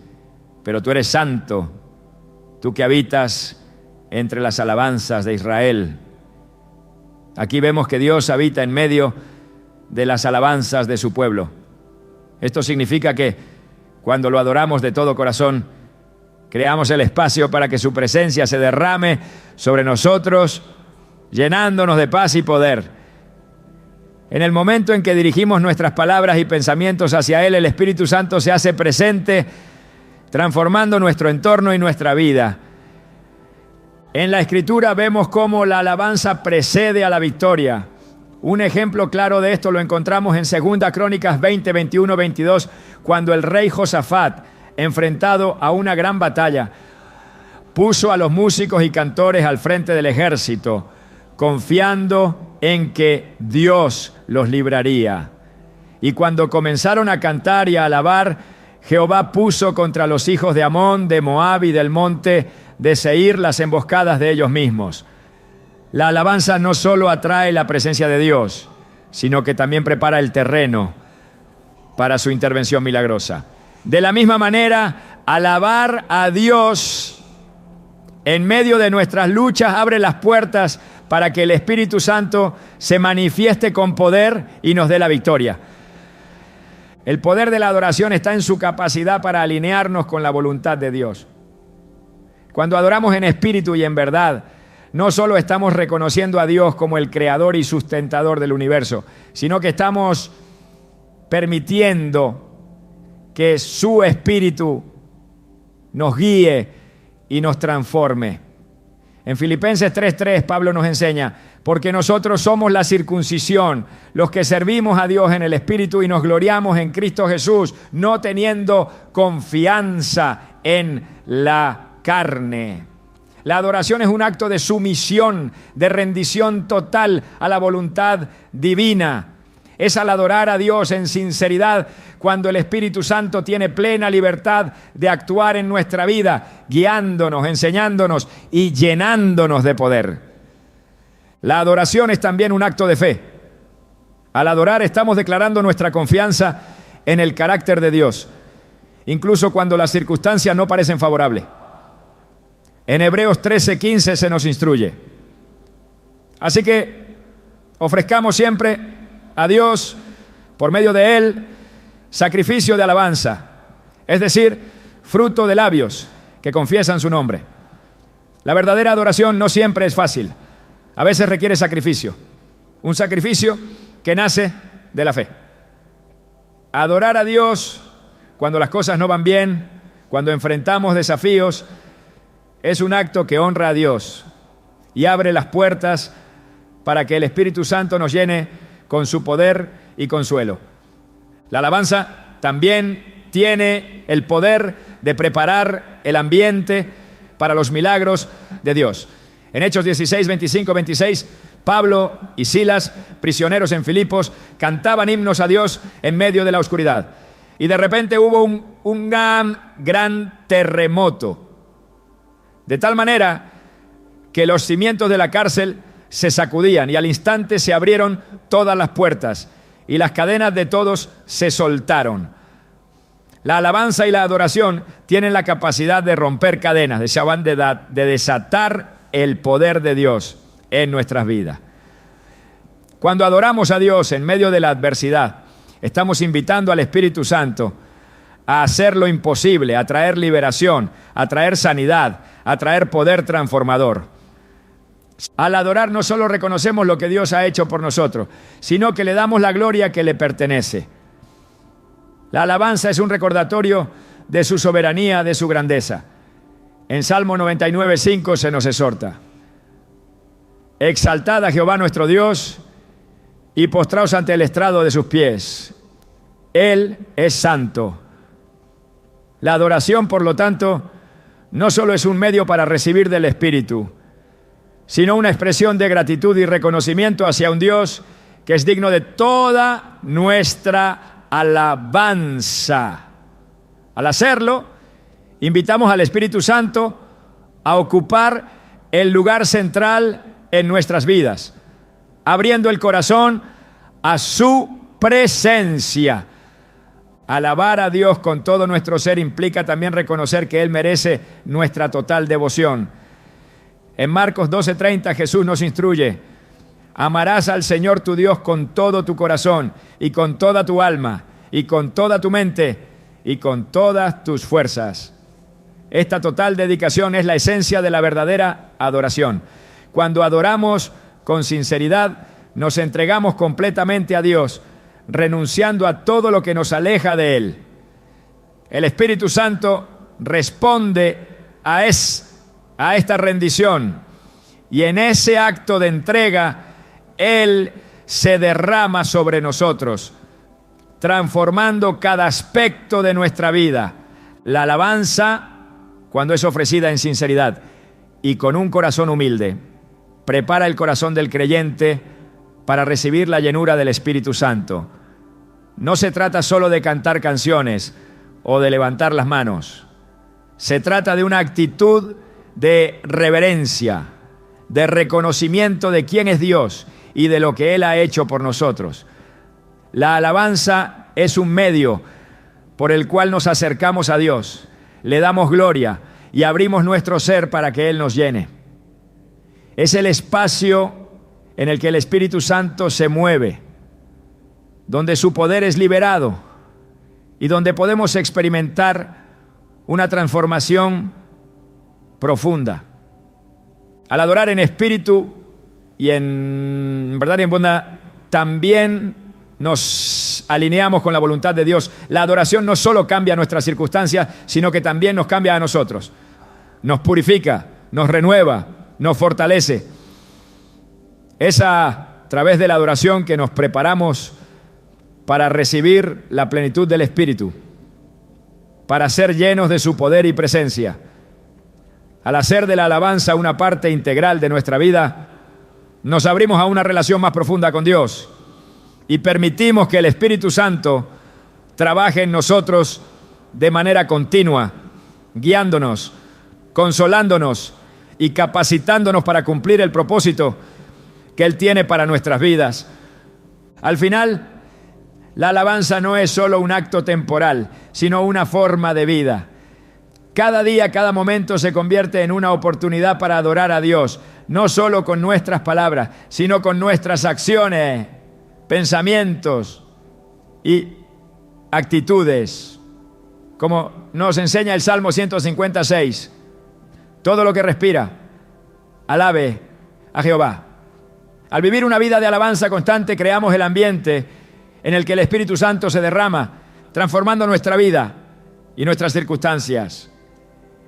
pero tú eres santo, tú que habitas entre las alabanzas de Israel. Aquí vemos que Dios habita en medio de las alabanzas de su pueblo. Esto significa que cuando lo adoramos de todo corazón, creamos el espacio para que su presencia se derrame sobre nosotros, llenándonos de paz y poder. En el momento en que dirigimos nuestras palabras y pensamientos hacia Él, el Espíritu Santo se hace presente, transformando nuestro entorno y nuestra vida. En la Escritura vemos cómo la alabanza precede a la victoria. Un ejemplo claro de esto lo encontramos en 2 Crónicas 20, 21, 22, cuando el rey Josafat, enfrentado a una gran batalla, puso a los músicos y cantores al frente del ejército, confiando en que Dios los libraría. Y cuando comenzaron a cantar y a alabar, Jehová puso contra los hijos de Amón, de Moab y del monte de Seir las emboscadas de ellos mismos. La alabanza no solo atrae la presencia de Dios, sino que también prepara el terreno para su intervención milagrosa. De la misma manera, alabar a Dios en medio de nuestras luchas abre las puertas para que el Espíritu Santo se manifieste con poder y nos dé la victoria. El poder de la adoración está en su capacidad para alinearnos con la voluntad de Dios. Cuando adoramos en espíritu y en verdad, no solo estamos reconociendo a Dios como el creador y sustentador del universo, sino que estamos permitiendo que su Espíritu nos guíe y nos transforme. En Filipenses 3:3 Pablo nos enseña: porque nosotros somos la circuncisión, los que servimos a Dios en el Espíritu y nos gloriamos en Cristo Jesús, no teniendo confianza en la carne. La adoración es un acto de sumisión, de rendición total a la voluntad divina. Es al adorar a Dios en sinceridad cuando el Espíritu Santo tiene plena libertad de actuar en nuestra vida, guiándonos, enseñándonos y llenándonos de poder. La adoración es también un acto de fe. Al adorar estamos declarando nuestra confianza en el carácter de Dios, incluso cuando las circunstancias no parecen favorables. En Hebreos 13:15 se nos instruye. Así que ofrezcamos siempre a Dios, por medio de Él, sacrificio de alabanza, es decir, fruto de labios que confiesan su nombre. La verdadera adoración no siempre es fácil. A veces requiere sacrificio, un sacrificio que nace de la fe. Adorar a Dios cuando las cosas no van bien, cuando enfrentamos desafíos, es un acto que honra a Dios y abre las puertas para que el Espíritu Santo nos llene con su poder y consuelo. La alabanza también tiene el poder de preparar el ambiente para los milagros de Dios. En Hechos 16, 25, 26, Pablo y Silas, prisioneros en Filipos, cantaban himnos a Dios en medio de la oscuridad. Y de repente hubo un gran terremoto, de tal manera que los cimientos de la cárcel se sacudían y al instante se abrieron todas las puertas y las cadenas de todos se soltaron. La alabanza y la adoración tienen la capacidad de romper cadenas, de desatar el poder de Dios en nuestras vidas. Cuando adoramos a Dios en medio de la adversidad, estamos invitando al Espíritu Santo a hacer lo imposible, a traer liberación, a traer sanidad, a traer poder transformador. Al adorar no solo reconocemos lo que Dios ha hecho por nosotros, sino que le damos la gloria que le pertenece. La alabanza es un recordatorio de su soberanía, de su grandeza. En Salmo 99:5 se nos exhorta: exaltad a Jehová nuestro Dios y postraos ante el estrado de sus pies. Él es santo. La adoración, por lo tanto, no solo es un medio para recibir del Espíritu, sino una expresión de gratitud y reconocimiento hacia un Dios que es digno de toda nuestra alabanza. Al hacerlo, invitamos al Espíritu Santo a ocupar el lugar central en nuestras vidas, abriendo el corazón a su presencia. Alabar a Dios con todo nuestro ser implica también reconocer que Él merece nuestra total devoción. En Marcos 12:30 Jesús nos instruye: amarás al Señor tu Dios con todo tu corazón y con toda tu alma y con toda tu mente y con todas tus fuerzas. Esta total dedicación es la esencia de la verdadera adoración. Cuando adoramos con sinceridad, nos entregamos completamente a Dios, renunciando a todo lo que nos aleja de Él. El Espíritu Santo responde a esta rendición, y en ese acto de entrega Él se derrama sobre nosotros, transformando cada aspecto de nuestra vida. La alabanza, cuando es ofrecida en sinceridad y con un corazón humilde, prepara el corazón del creyente para recibir la llenura del Espíritu Santo. No se trata solo de cantar canciones o de levantar las manos. Se trata de una actitud de reverencia, de reconocimiento de quién es Dios y de lo que Él ha hecho por nosotros. La alabanza es un medio por el cual nos acercamos a Dios, le damos gloria y abrimos nuestro ser para que Él nos llene. Es el espacio en el que el Espíritu Santo se mueve, donde su poder es liberado y donde podemos experimentar una transformación profunda. Al adorar en espíritu y en verdad y en bondad, también nos alineamos con la voluntad de Dios. La adoración no solo cambia nuestras circunstancias, sino que también nos cambia a nosotros. Nos purifica, nos renueva, nos fortalece. Es a través de la adoración que nos preparamos para recibir la plenitud del Espíritu, para ser llenos de su poder y presencia. Al hacer de la alabanza una parte integral de nuestra vida, nos abrimos a una relación más profunda con Dios y permitimos que el Espíritu Santo trabaje en nosotros de manera continua, guiándonos, consolándonos y capacitándonos para cumplir el propósito que Él tiene para nuestras vidas. Al final, la alabanza no es solo un acto temporal, sino una forma de vida. Cada día, cada momento se convierte en una oportunidad para adorar a Dios, no solo con nuestras palabras, sino con nuestras acciones, pensamientos y actitudes. Como nos enseña el Salmo 156, todo lo que respira, alabe a Jehová. Al vivir una vida de alabanza constante, creamos el ambiente en el que el Espíritu Santo se derrama, transformando nuestra vida y nuestras circunstancias,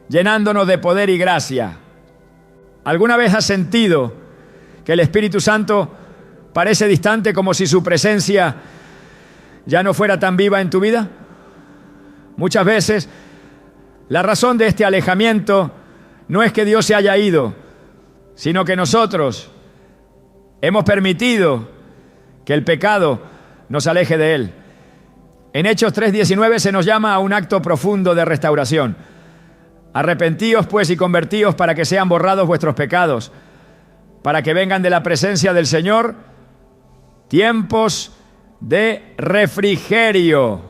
llenándonos de poder y gracia. ¿Alguna vez has sentido que el Espíritu Santo parece distante, como si su presencia ya no fuera tan viva en tu vida? Muchas veces la razón de este alejamiento no es que Dios se haya ido, sino que nosotros hemos permitido que el pecado nos aleje de Él. En Hechos 3:19 se nos llama a un acto profundo de restauración. Arrepentíos pues y convertíos para que sean borrados vuestros pecados, para que vengan de la presencia del Señor tiempos de refrigerio.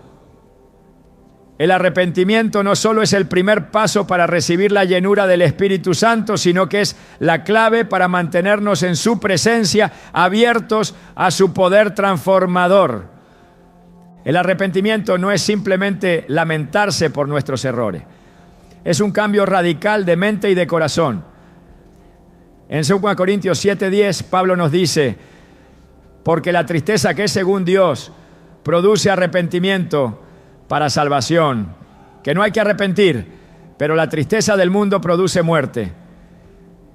El arrepentimiento no solo es el primer paso para recibir la llenura del Espíritu Santo, sino que es la clave para mantenernos en su presencia, abiertos a su poder transformador. El arrepentimiento no es simplemente lamentarse por nuestros errores. Es un cambio radical de mente y de corazón. En 2 Corintios 7:10, Pablo nos dice: porque la tristeza que es según Dios produce arrepentimiento para salvación, que no hay que arrepentir, pero la tristeza del mundo produce muerte.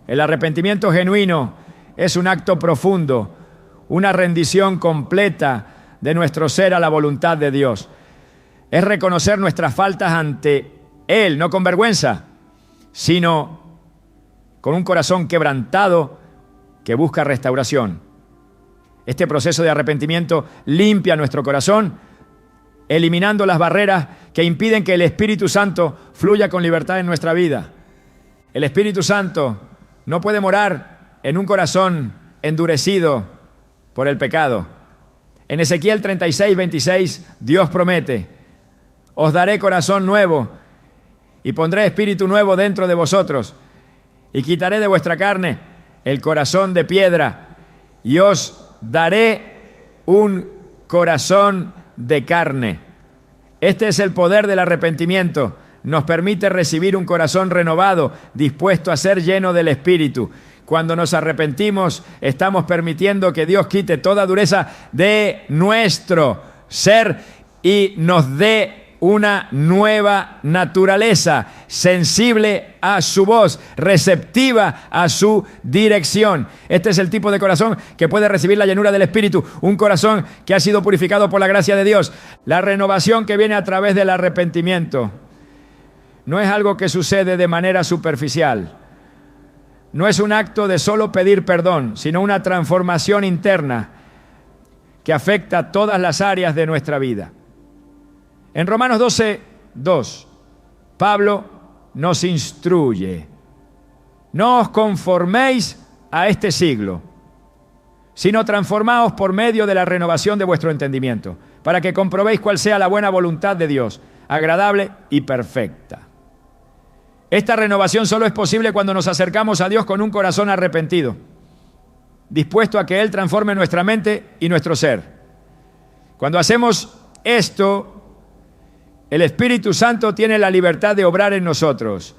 El arrepentimiento genuino es un acto profundo, una rendición completa de nuestro ser a la voluntad de Dios. Es reconocer nuestras faltas ante Él, no con vergüenza, sino con un corazón quebrantado que busca restauración. Este proceso de arrepentimiento limpia nuestro corazón, eliminando las barreras que impiden que el Espíritu Santo fluya con libertad en nuestra vida. El Espíritu Santo no puede morar en un corazón endurecido por el pecado. En Ezequiel 36:26, Dios promete: os daré corazón nuevo y pondré espíritu nuevo dentro de vosotros, y quitaré de vuestra carne el corazón de piedra, y os daré un corazón de carne. Este es el poder del arrepentimiento. Nos permite recibir un corazón renovado, dispuesto a ser lleno del Espíritu. Cuando nos arrepentimos, estamos permitiendo que Dios quite toda dureza de nuestro ser y nos dé una nueva naturaleza, sensible a su voz, receptiva a su dirección. Este es el tipo de corazón que puede recibir la llenura del Espíritu, un corazón que ha sido purificado por la gracia de Dios. La renovación que viene a través del arrepentimiento no es algo que sucede de manera superficial. No es un acto de solo pedir perdón, sino una transformación interna que afecta todas las áreas de nuestra vida. En Romanos 12:2, Pablo nos instruye: no os conforméis a este siglo, sino transformaos por medio de la renovación de vuestro entendimiento, para que comprobéis cuál sea la buena voluntad de Dios, agradable y perfecta. Esta renovación solo es posible cuando nos acercamos a Dios con un corazón arrepentido, dispuesto a que Él transforme nuestra mente y nuestro ser. Cuando hacemos esto, el Espíritu Santo tiene la libertad de obrar en nosotros,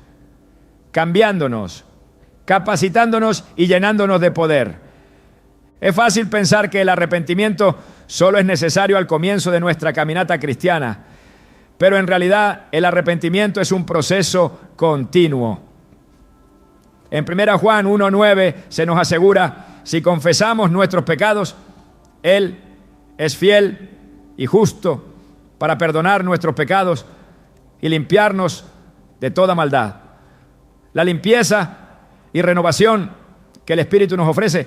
cambiándonos, capacitándonos y llenándonos de poder. Es fácil pensar que el arrepentimiento solo es necesario al comienzo de nuestra caminata cristiana, pero en realidad el arrepentimiento es un proceso continuo. En 1 Juan 1:9 se nos asegura: si confesamos nuestros pecados, Él es fiel y justo para perdonar nuestros pecados y limpiarnos de toda maldad. La limpieza y renovación que el Espíritu nos ofrece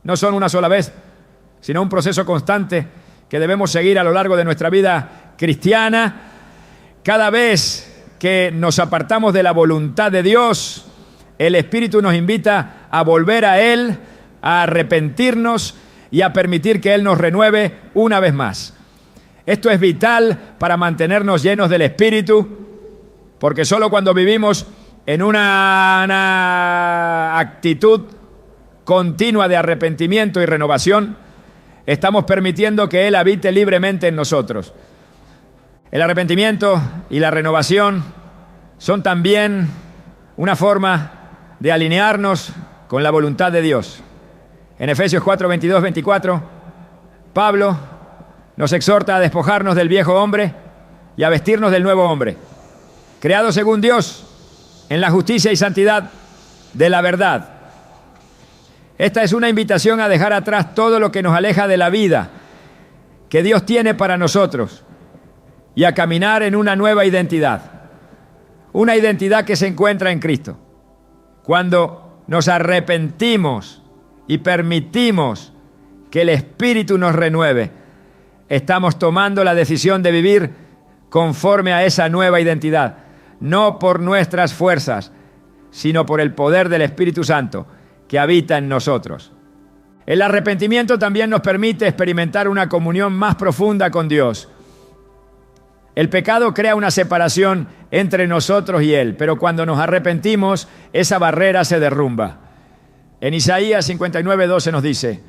no son una sola vez, sino un proceso constante que debemos seguir a lo largo de nuestra vida cristiana. Cada vez que nos apartamos de la voluntad de Dios, el Espíritu nos invita a volver a Él, a arrepentirnos y a permitir que Él nos renueve una vez más. Esto es vital para mantenernos llenos del Espíritu, porque solo cuando vivimos en una actitud continua de arrepentimiento y renovación, estamos permitiendo que Él habite libremente en nosotros. El arrepentimiento y la renovación son también una forma de alinearnos con la voluntad de Dios. En Efesios 4:22-24, Pablo nos exhorta a despojarnos del viejo hombre y a vestirnos del nuevo hombre, creado según Dios en la justicia y santidad de la verdad. Esta es una invitación a dejar atrás todo lo que nos aleja de la vida que Dios tiene para nosotros y a caminar en una nueva identidad. Una identidad que se encuentra en Cristo. Cuando nos arrepentimos y permitimos que el Espíritu nos renueve, estamos tomando la decisión de vivir conforme a esa nueva identidad, no por nuestras fuerzas, sino por el poder del Espíritu Santo que habita en nosotros. El arrepentimiento también nos permite experimentar una comunión más profunda con Dios. El pecado crea una separación entre nosotros y Él, pero cuando nos arrepentimos, esa barrera se derrumba. En Isaías 59:12 nos dice: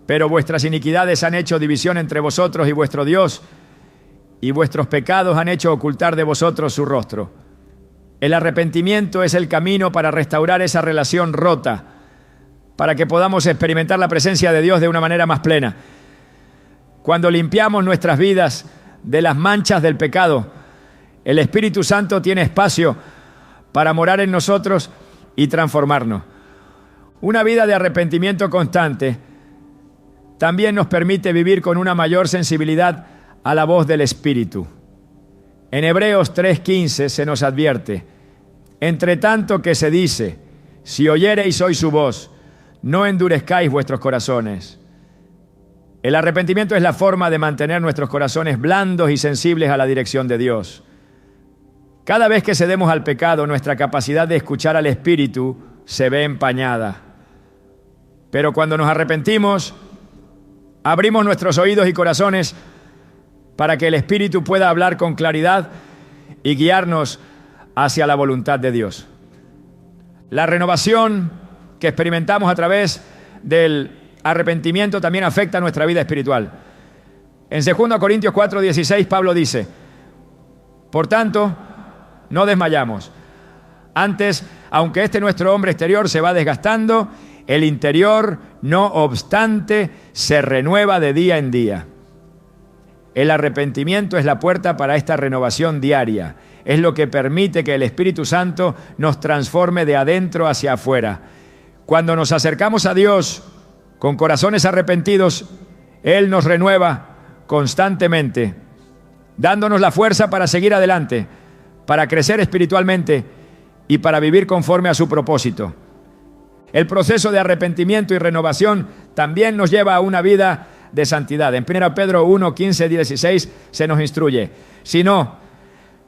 pero vuestras iniquidades han hecho división entre vosotros y vuestro Dios, y vuestros pecados han hecho ocultar de vosotros su rostro. El arrepentimiento es el camino para restaurar esa relación rota, para que podamos experimentar la presencia de Dios de una manera más plena. Cuando limpiamos nuestras vidas de las manchas del pecado, el Espíritu Santo tiene espacio para morar en nosotros y transformarnos. Una vida de arrepentimiento constante también nos permite vivir con una mayor sensibilidad a la voz del Espíritu. En Hebreos 3:15 se nos advierte: entre tanto que se dice, si oyereis hoy su voz, no endurezcáis vuestros corazones. El arrepentimiento es la forma de mantener nuestros corazones blandos y sensibles a la dirección de Dios. Cada vez que cedemos al pecado, nuestra capacidad de escuchar al Espíritu se ve empañada. Pero cuando nos arrepentimos, abrimos nuestros oídos y corazones para que el Espíritu pueda hablar con claridad y guiarnos hacia la voluntad de Dios. La renovación que experimentamos a través del arrepentimiento también afecta nuestra vida espiritual. En 2 Corintios 4:16 Pablo dice: por tanto, no desmayamos. Antes, aunque nuestro hombre exterior se va desgastando, el interior, no obstante, se renueva de día en día. El arrepentimiento es la puerta para esta renovación diaria. Es lo que permite que el Espíritu Santo nos transforme de adentro hacia afuera. Cuando nos acercamos a Dios con corazones arrepentidos, Él nos renueva constantemente, dándonos la fuerza para seguir adelante, para crecer espiritualmente y para vivir conforme a su propósito. El proceso de arrepentimiento y renovación también nos lleva a una vida de santidad. En 1 Pedro 1:15-16 se nos instruye: sino,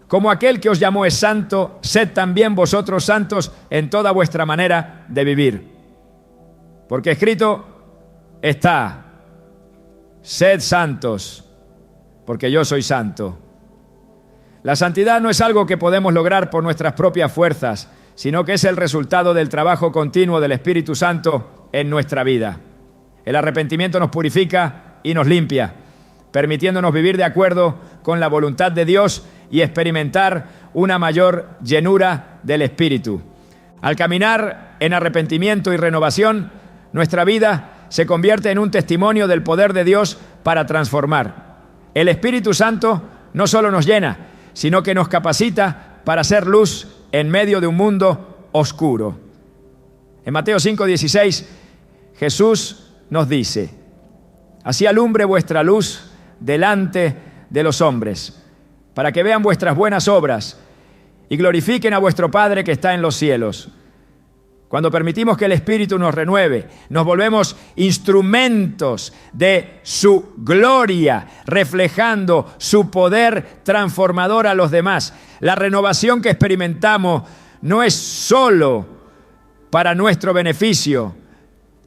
como aquel que os llamó es santo, sed también vosotros santos en toda vuestra manera de vivir. Porque escrito está: sed santos, porque yo soy santo. La santidad no es algo que podemos lograr por nuestras propias fuerzas, sino que es el resultado del trabajo continuo del Espíritu Santo en nuestra vida. El arrepentimiento nos purifica y nos limpia, permitiéndonos vivir de acuerdo con la voluntad de Dios y experimentar una mayor llenura del Espíritu. Al caminar en arrepentimiento y renovación, nuestra vida se convierte en un testimonio del poder de Dios para transformar. El Espíritu Santo no solo nos llena, sino que nos capacita para ser luz en medio de un mundo oscuro. En Mateo 5:16, Jesús nos dice: así alumbre vuestra luz delante de los hombres, para que vean vuestras buenas obras y glorifiquen a vuestro Padre que está en los cielos. Cuando permitimos que el Espíritu nos renueve, nos volvemos instrumentos de su gloria, reflejando su poder transformador a los demás. La renovación que experimentamos no es solo para nuestro beneficio,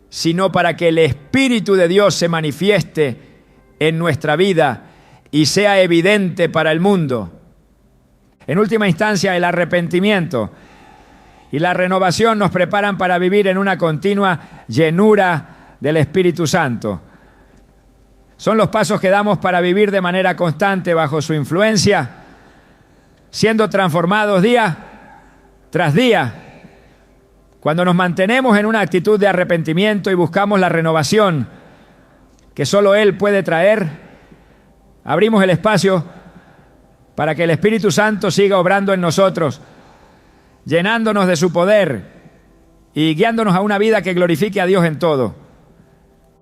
sino para que el Espíritu de Dios se manifieste en nuestra vida y sea evidente para el mundo. En última instancia, el arrepentimiento y la renovación nos preparan para vivir en una continua llenura del Espíritu Santo. Son los pasos que damos para vivir de manera constante bajo su influencia, siendo transformados día tras día. Cuando nos mantenemos en una actitud de arrepentimiento y buscamos la renovación que solo Él puede traer, abrimos el espacio para que el Espíritu Santo siga obrando en nosotros, llenándonos de su poder y guiándonos a una vida que glorifique a Dios en todo.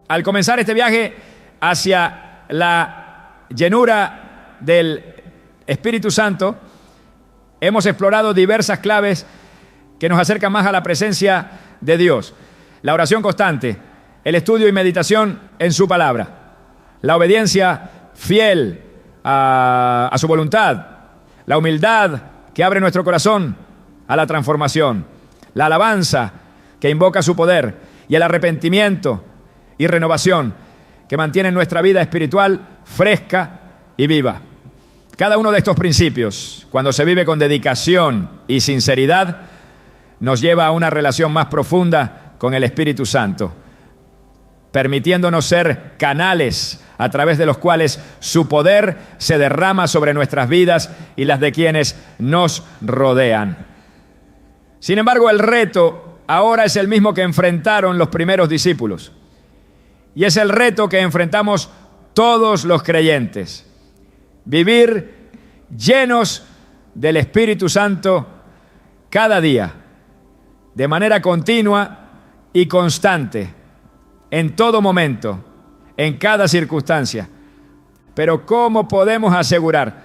Al comenzar este viaje hacia la llenura del Espíritu Santo, hemos explorado diversas claves que nos acercan más a la presencia de Dios. La oración constante, el estudio y meditación en su palabra, la obediencia fiel a su voluntad, la humildad que abre nuestro corazón a la transformación, la alabanza que invoca su poder y el arrepentimiento y renovación que mantienen nuestra vida espiritual fresca y viva. Cada uno de estos principios, cuando se vive con dedicación y sinceridad, nos lleva a una relación más profunda con el Espíritu Santo, permitiéndonos ser canales a través de los cuales su poder se derrama sobre nuestras vidas y las de quienes nos rodean. Sin embargo, el reto ahora es el mismo que enfrentaron los primeros discípulos. Y es el reto que enfrentamos todos los creyentes. Vivir llenos del Espíritu Santo cada día, de manera continua y constante, en todo momento, en cada circunstancia. Pero ¿cómo podemos asegurar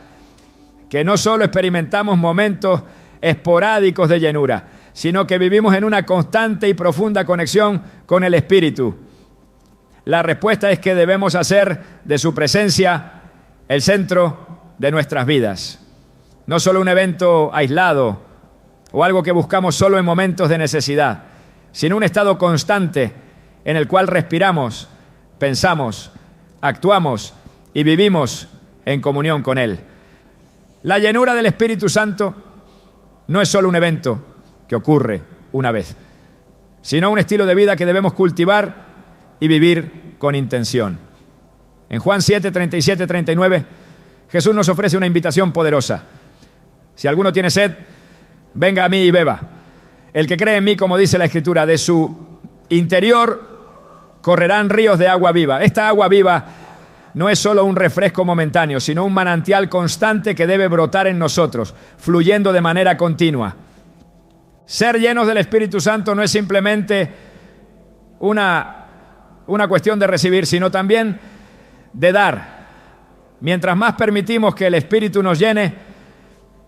que no solo experimentamos momentos esporádicos de llenura, sino que vivimos en una constante y profunda conexión con el Espíritu? La respuesta es que debemos hacer de su presencia el centro de nuestras vidas. No solo un evento aislado o algo que buscamos solo en momentos de necesidad, sino un estado constante en el cual respiramos, pensamos, actuamos y vivimos en comunión con Él. La llenura del Espíritu Santo no es solo un evento que ocurre una vez, sino un estilo de vida que debemos cultivar y vivir con intención. En Juan 7, 37, 39, Jesús nos ofrece una invitación poderosa. Si alguno tiene sed, venga a mí y beba. El que cree en mí, como dice la Escritura, de su interior correrán ríos de agua viva. Esta agua viva no es solo un refresco momentáneo, sino un manantial constante que debe brotar en nosotros, fluyendo de manera continua. Ser llenos del Espíritu Santo no es simplemente una cuestión de recibir, sino también de dar. Mientras más permitimos que el Espíritu nos llene,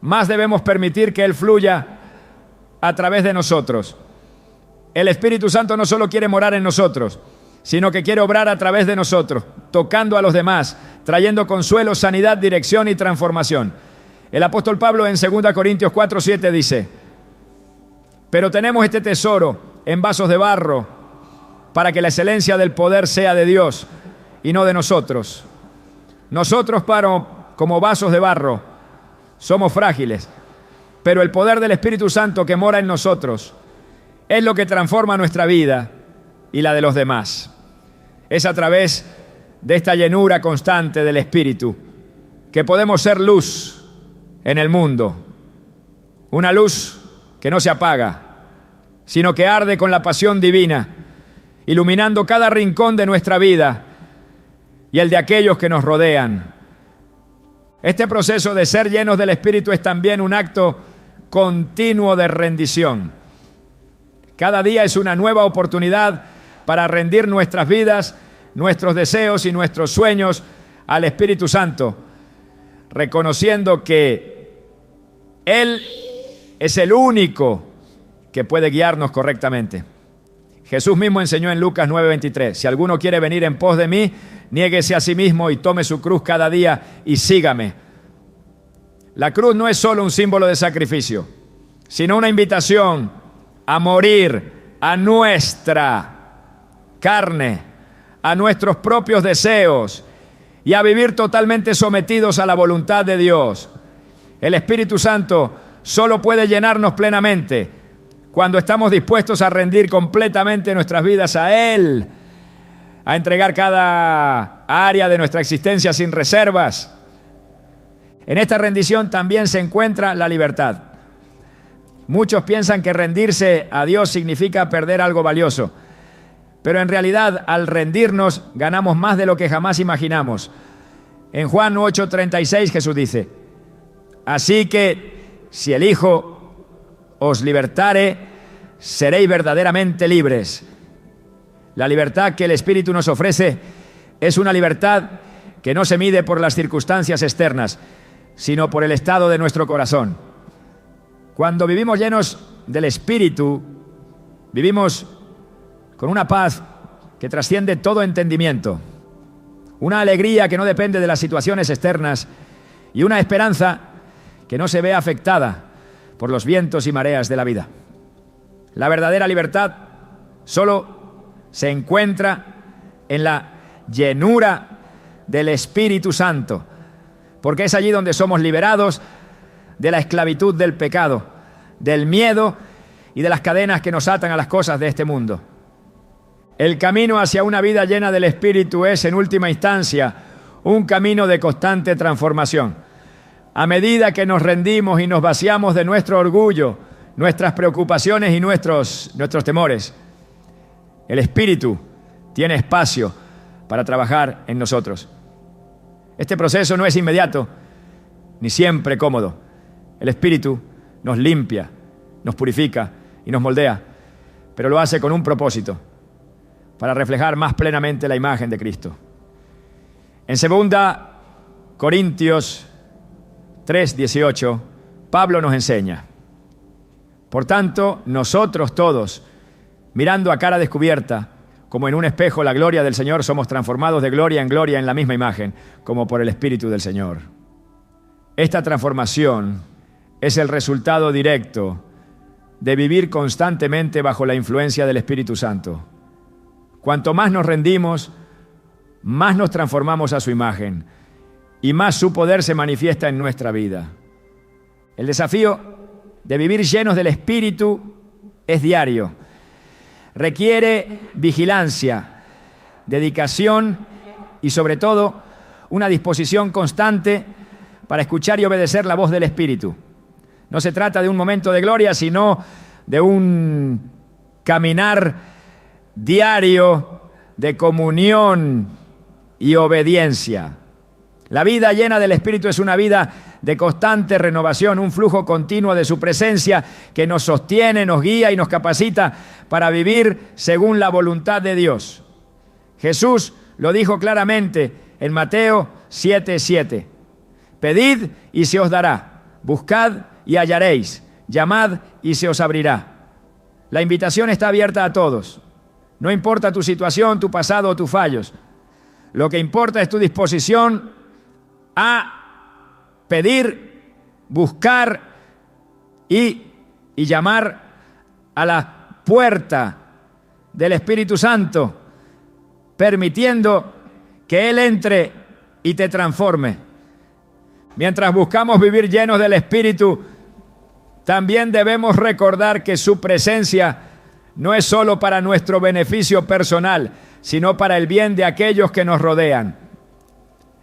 más debemos permitir que Él fluya a través de nosotros. El Espíritu Santo no solo quiere morar en nosotros, sino que quiere obrar a través de nosotros, tocando a los demás, trayendo consuelo, sanidad, dirección y transformación. El apóstol Pablo en 2 Corintios 4:7 dice: pero tenemos este tesoro en vasos de barro, para que la excelencia del poder sea de Dios y no de nosotros. Nosotros, como vasos de barro, somos frágiles, pero el poder del Espíritu Santo que mora en nosotros es lo que transforma nuestra vida y la de los demás. Es a través de esta llenura constante del Espíritu que podemos ser luz en el mundo. Una luz que no se apaga, sino que arde con la pasión divina, iluminando cada rincón de nuestra vida y el de aquellos que nos rodean. Este proceso de ser llenos del Espíritu es también un acto continuo de rendición. Cada día es una nueva oportunidad para rendir nuestras vidas, nuestros deseos y nuestros sueños al Espíritu Santo, reconociendo que Él es el único que puede guiarnos correctamente. Jesús mismo enseñó en Lucas 9:23, si alguno quiere venir en pos de mí, niéguese a sí mismo y tome su cruz cada día y sígame. La cruz no es solo un símbolo de sacrificio, sino una invitación a morir a nuestra carne, a nuestros propios deseos y a vivir totalmente sometidos a la voluntad de Dios. El Espíritu Santo solo puede llenarnos plenamente cuando estamos dispuestos a rendir completamente nuestras vidas a Él, a entregar cada área de nuestra existencia sin reservas. En esta rendición también se encuentra la libertad. Muchos piensan que rendirse a Dios significa perder algo valioso, pero en realidad al rendirnos ganamos más de lo que jamás imaginamos. En Juan 8:36 Jesús dice, así que si el Hijo os libertare, seréis verdaderamente libres. La libertad que el Espíritu nos ofrece es una libertad que no se mide por las circunstancias externas, sino por el estado de nuestro corazón. Cuando vivimos llenos del Espíritu, vivimos con una paz que trasciende todo entendimiento, una alegría que no depende de las situaciones externas y una esperanza que no se ve afectada por los vientos y mareas de la vida. La verdadera libertad solo se encuentra en la llenura del Espíritu Santo, porque es allí donde somos liberados de la esclavitud del pecado, del miedo y de las cadenas que nos atan a las cosas de este mundo. El camino hacia una vida llena del Espíritu es, en última instancia, un camino de constante transformación. A medida que nos rendimos y nos vaciamos de nuestro orgullo, nuestras preocupaciones y nuestros temores, el Espíritu tiene espacio para trabajar en nosotros. Este proceso no es inmediato, ni siempre cómodo. El Espíritu nos limpia, nos purifica y nos moldea, pero lo hace con un propósito, para reflejar más plenamente la imagen de Cristo. En 2 Corintios 3:18, Pablo nos enseña, por tanto, nosotros todos, mirando a cara descubierta, como en un espejo la gloria del Señor, somos transformados de gloria en la misma imagen, como por el Espíritu del Señor. Esta transformación es el resultado directo de vivir constantemente bajo la influencia del Espíritu Santo. Cuanto más nos rendimos, más nos transformamos a su imagen y más su poder se manifiesta en nuestra vida. El desafío de vivir llenos del Espíritu es diario. Requiere vigilancia, dedicación y sobre todo una disposición constante para escuchar y obedecer la voz del Espíritu. No se trata de un momento de gloria, sino de un caminar diario de comunión y obediencia. La vida llena del Espíritu es una vida de constante renovación, un flujo continuo de su presencia que nos sostiene, nos guía y nos capacita para vivir según la voluntad de Dios. Jesús lo dijo claramente en Mateo 7:7. Pedid y se os dará, buscad y hallaréis, llamad y se os abrirá. La invitación está abierta a todos. No importa tu situación, tu pasado o tus fallos. Lo que importa es tu disposición a pedir, buscar y llamar a la puerta del Espíritu Santo, permitiendo que Él entre y te transforme. Mientras buscamos vivir llenos del Espíritu, también debemos recordar que su presencia no es solo para nuestro beneficio personal, sino para el bien de aquellos que nos rodean.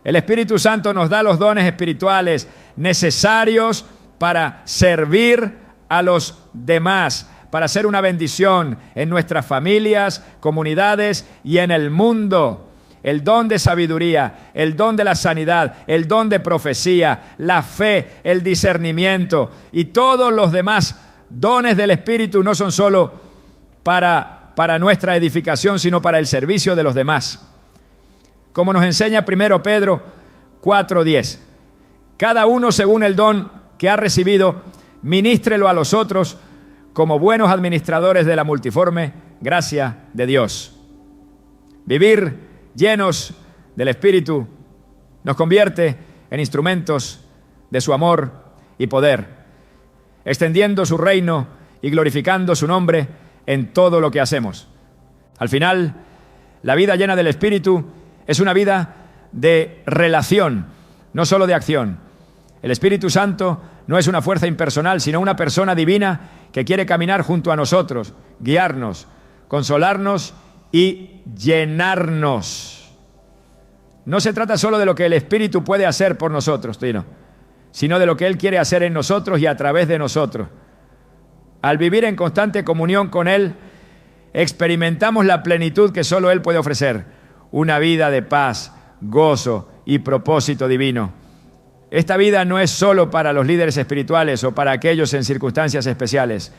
El Espíritu Santo nos da los dones espirituales necesarios para servir a los demás, para ser una bendición en nuestras familias, comunidades y en el mundo. El don de sabiduría, el don de la sanidad, el don de profecía, la fe, el discernimiento y todos los demás dones del Espíritu no son solo para nuestra edificación, sino para el servicio de los demás. Como nos enseña 1 Pedro 4:10. Cada uno según el don que ha recibido, ministrelo a los otros como buenos administradores de la multiforme gracia de Dios. Vivir llenos del Espíritu nos convierte en instrumentos de su amor y poder, extendiendo su reino y glorificando su nombre en todo lo que hacemos. Al final, la vida llena del Espíritu es una vida de relación, no solo de acción. El Espíritu Santo no es una fuerza impersonal, sino una persona divina que quiere caminar junto a nosotros, guiarnos, consolarnos y llenarnos. No se trata solo de lo que el Espíritu puede hacer por nosotros, sino de lo que Él quiere hacer en nosotros y a través de nosotros. Al vivir en constante comunión con Él, experimentamos la plenitud que solo Él puede ofrecer, una vida de paz, gozo y propósito divino. Esta vida no es solo para los líderes espirituales o para aquellos en circunstancias especiales.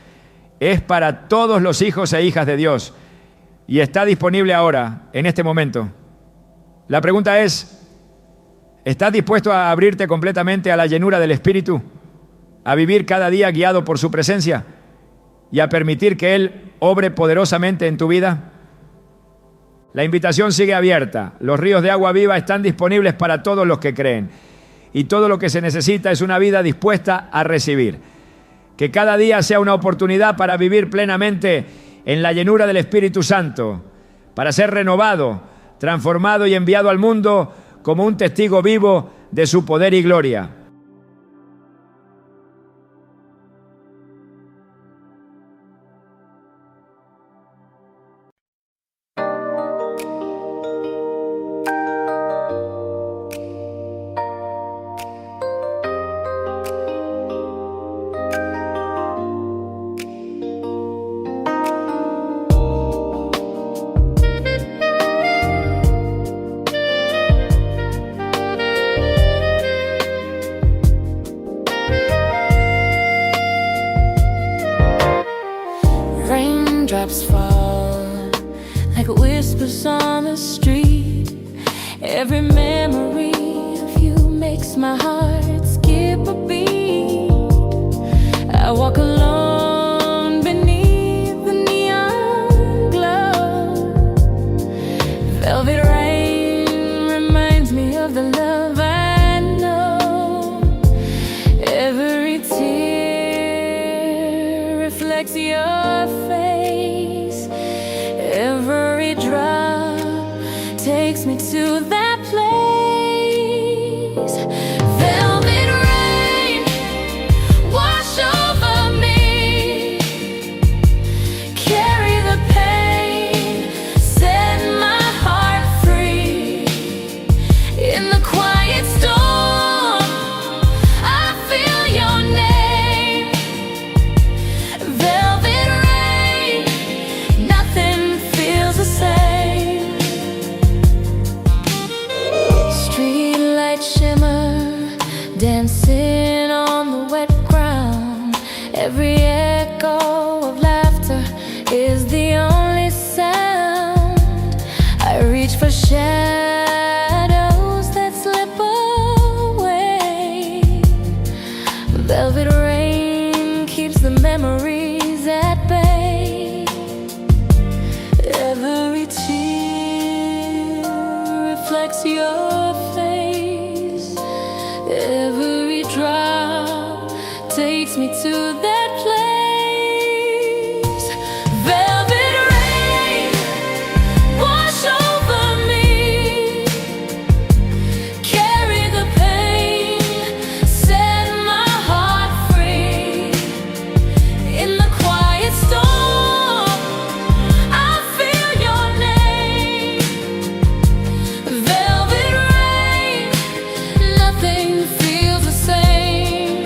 Es para todos los hijos e hijas de Dios y está disponible ahora, en este momento. La pregunta es, ¿estás dispuesto a abrirte completamente a la llenura del Espíritu? ¿A vivir cada día guiado por su presencia? ¿Y a permitir que Él obre poderosamente en tu vida? La invitación sigue abierta. Los ríos de agua viva están disponibles para todos los que creen. Y todo lo que se necesita es una vida dispuesta a recibir. Que cada día sea una oportunidad para vivir plenamente en la llenura del Espíritu Santo, para ser renovado, transformado y enviado al mundo como un testigo vivo de su poder y gloria. Raindrops fall like whispers on the street. Every memory of you makes my heart skip a beat. I walk alone beneath the neon glow. Velvet rain reminds me of the love I know. Every tear reflects your face. Every drop takes me to that place. Velvet rain, wash over me. Carry the pain, set my heart free. In the quiet storm, I feel your name. Velvet rain, nothing feels the same. Streetlight shimmer, dancing on the wet ground. Every echo of laughter is the only sound. I reach for shadows that slip away. Velvet rain keeps the memories at bay. Every tear reflects your face. Every drop takes me to that place. Velvet rain, wash over me. Carry the pain, set my heart free. In the quiet storm, I feel your name. Velvet rain, nothing feels the same.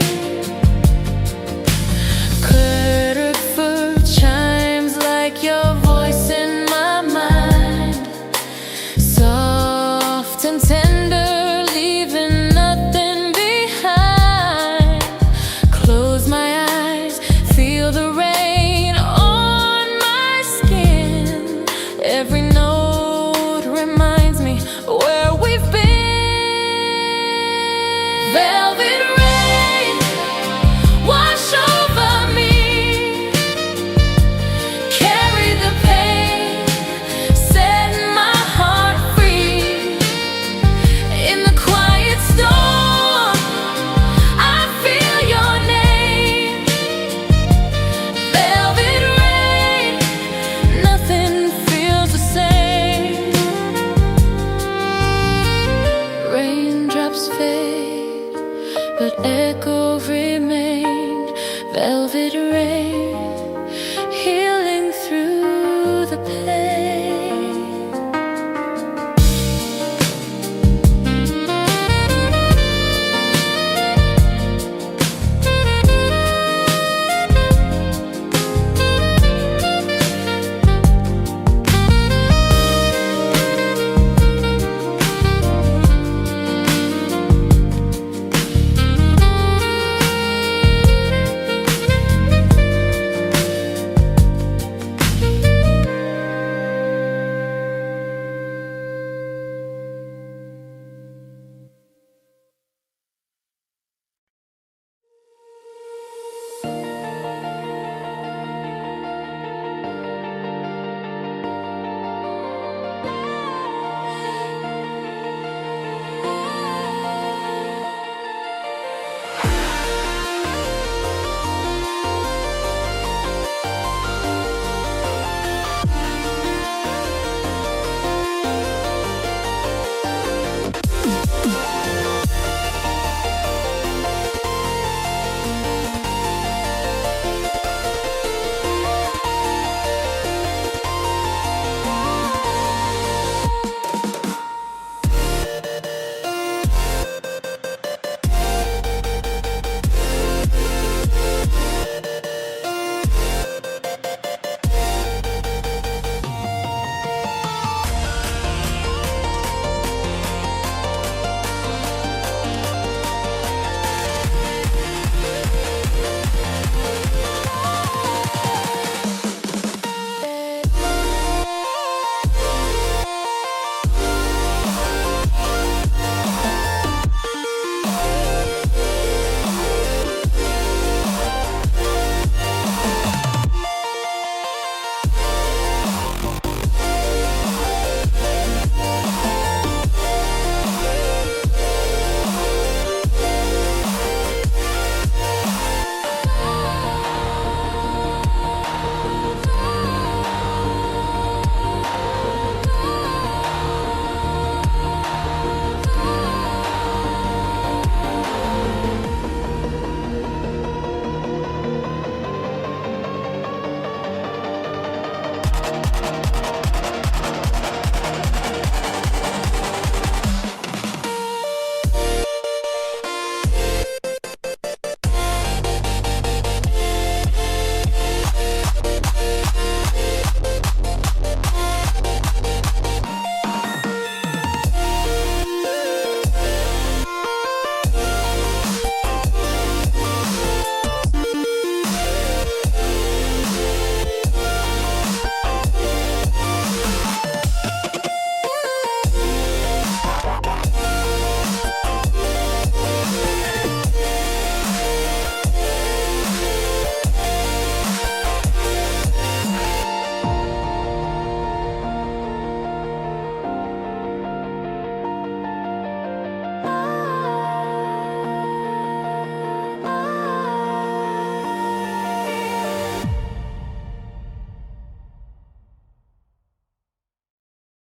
velvet rain.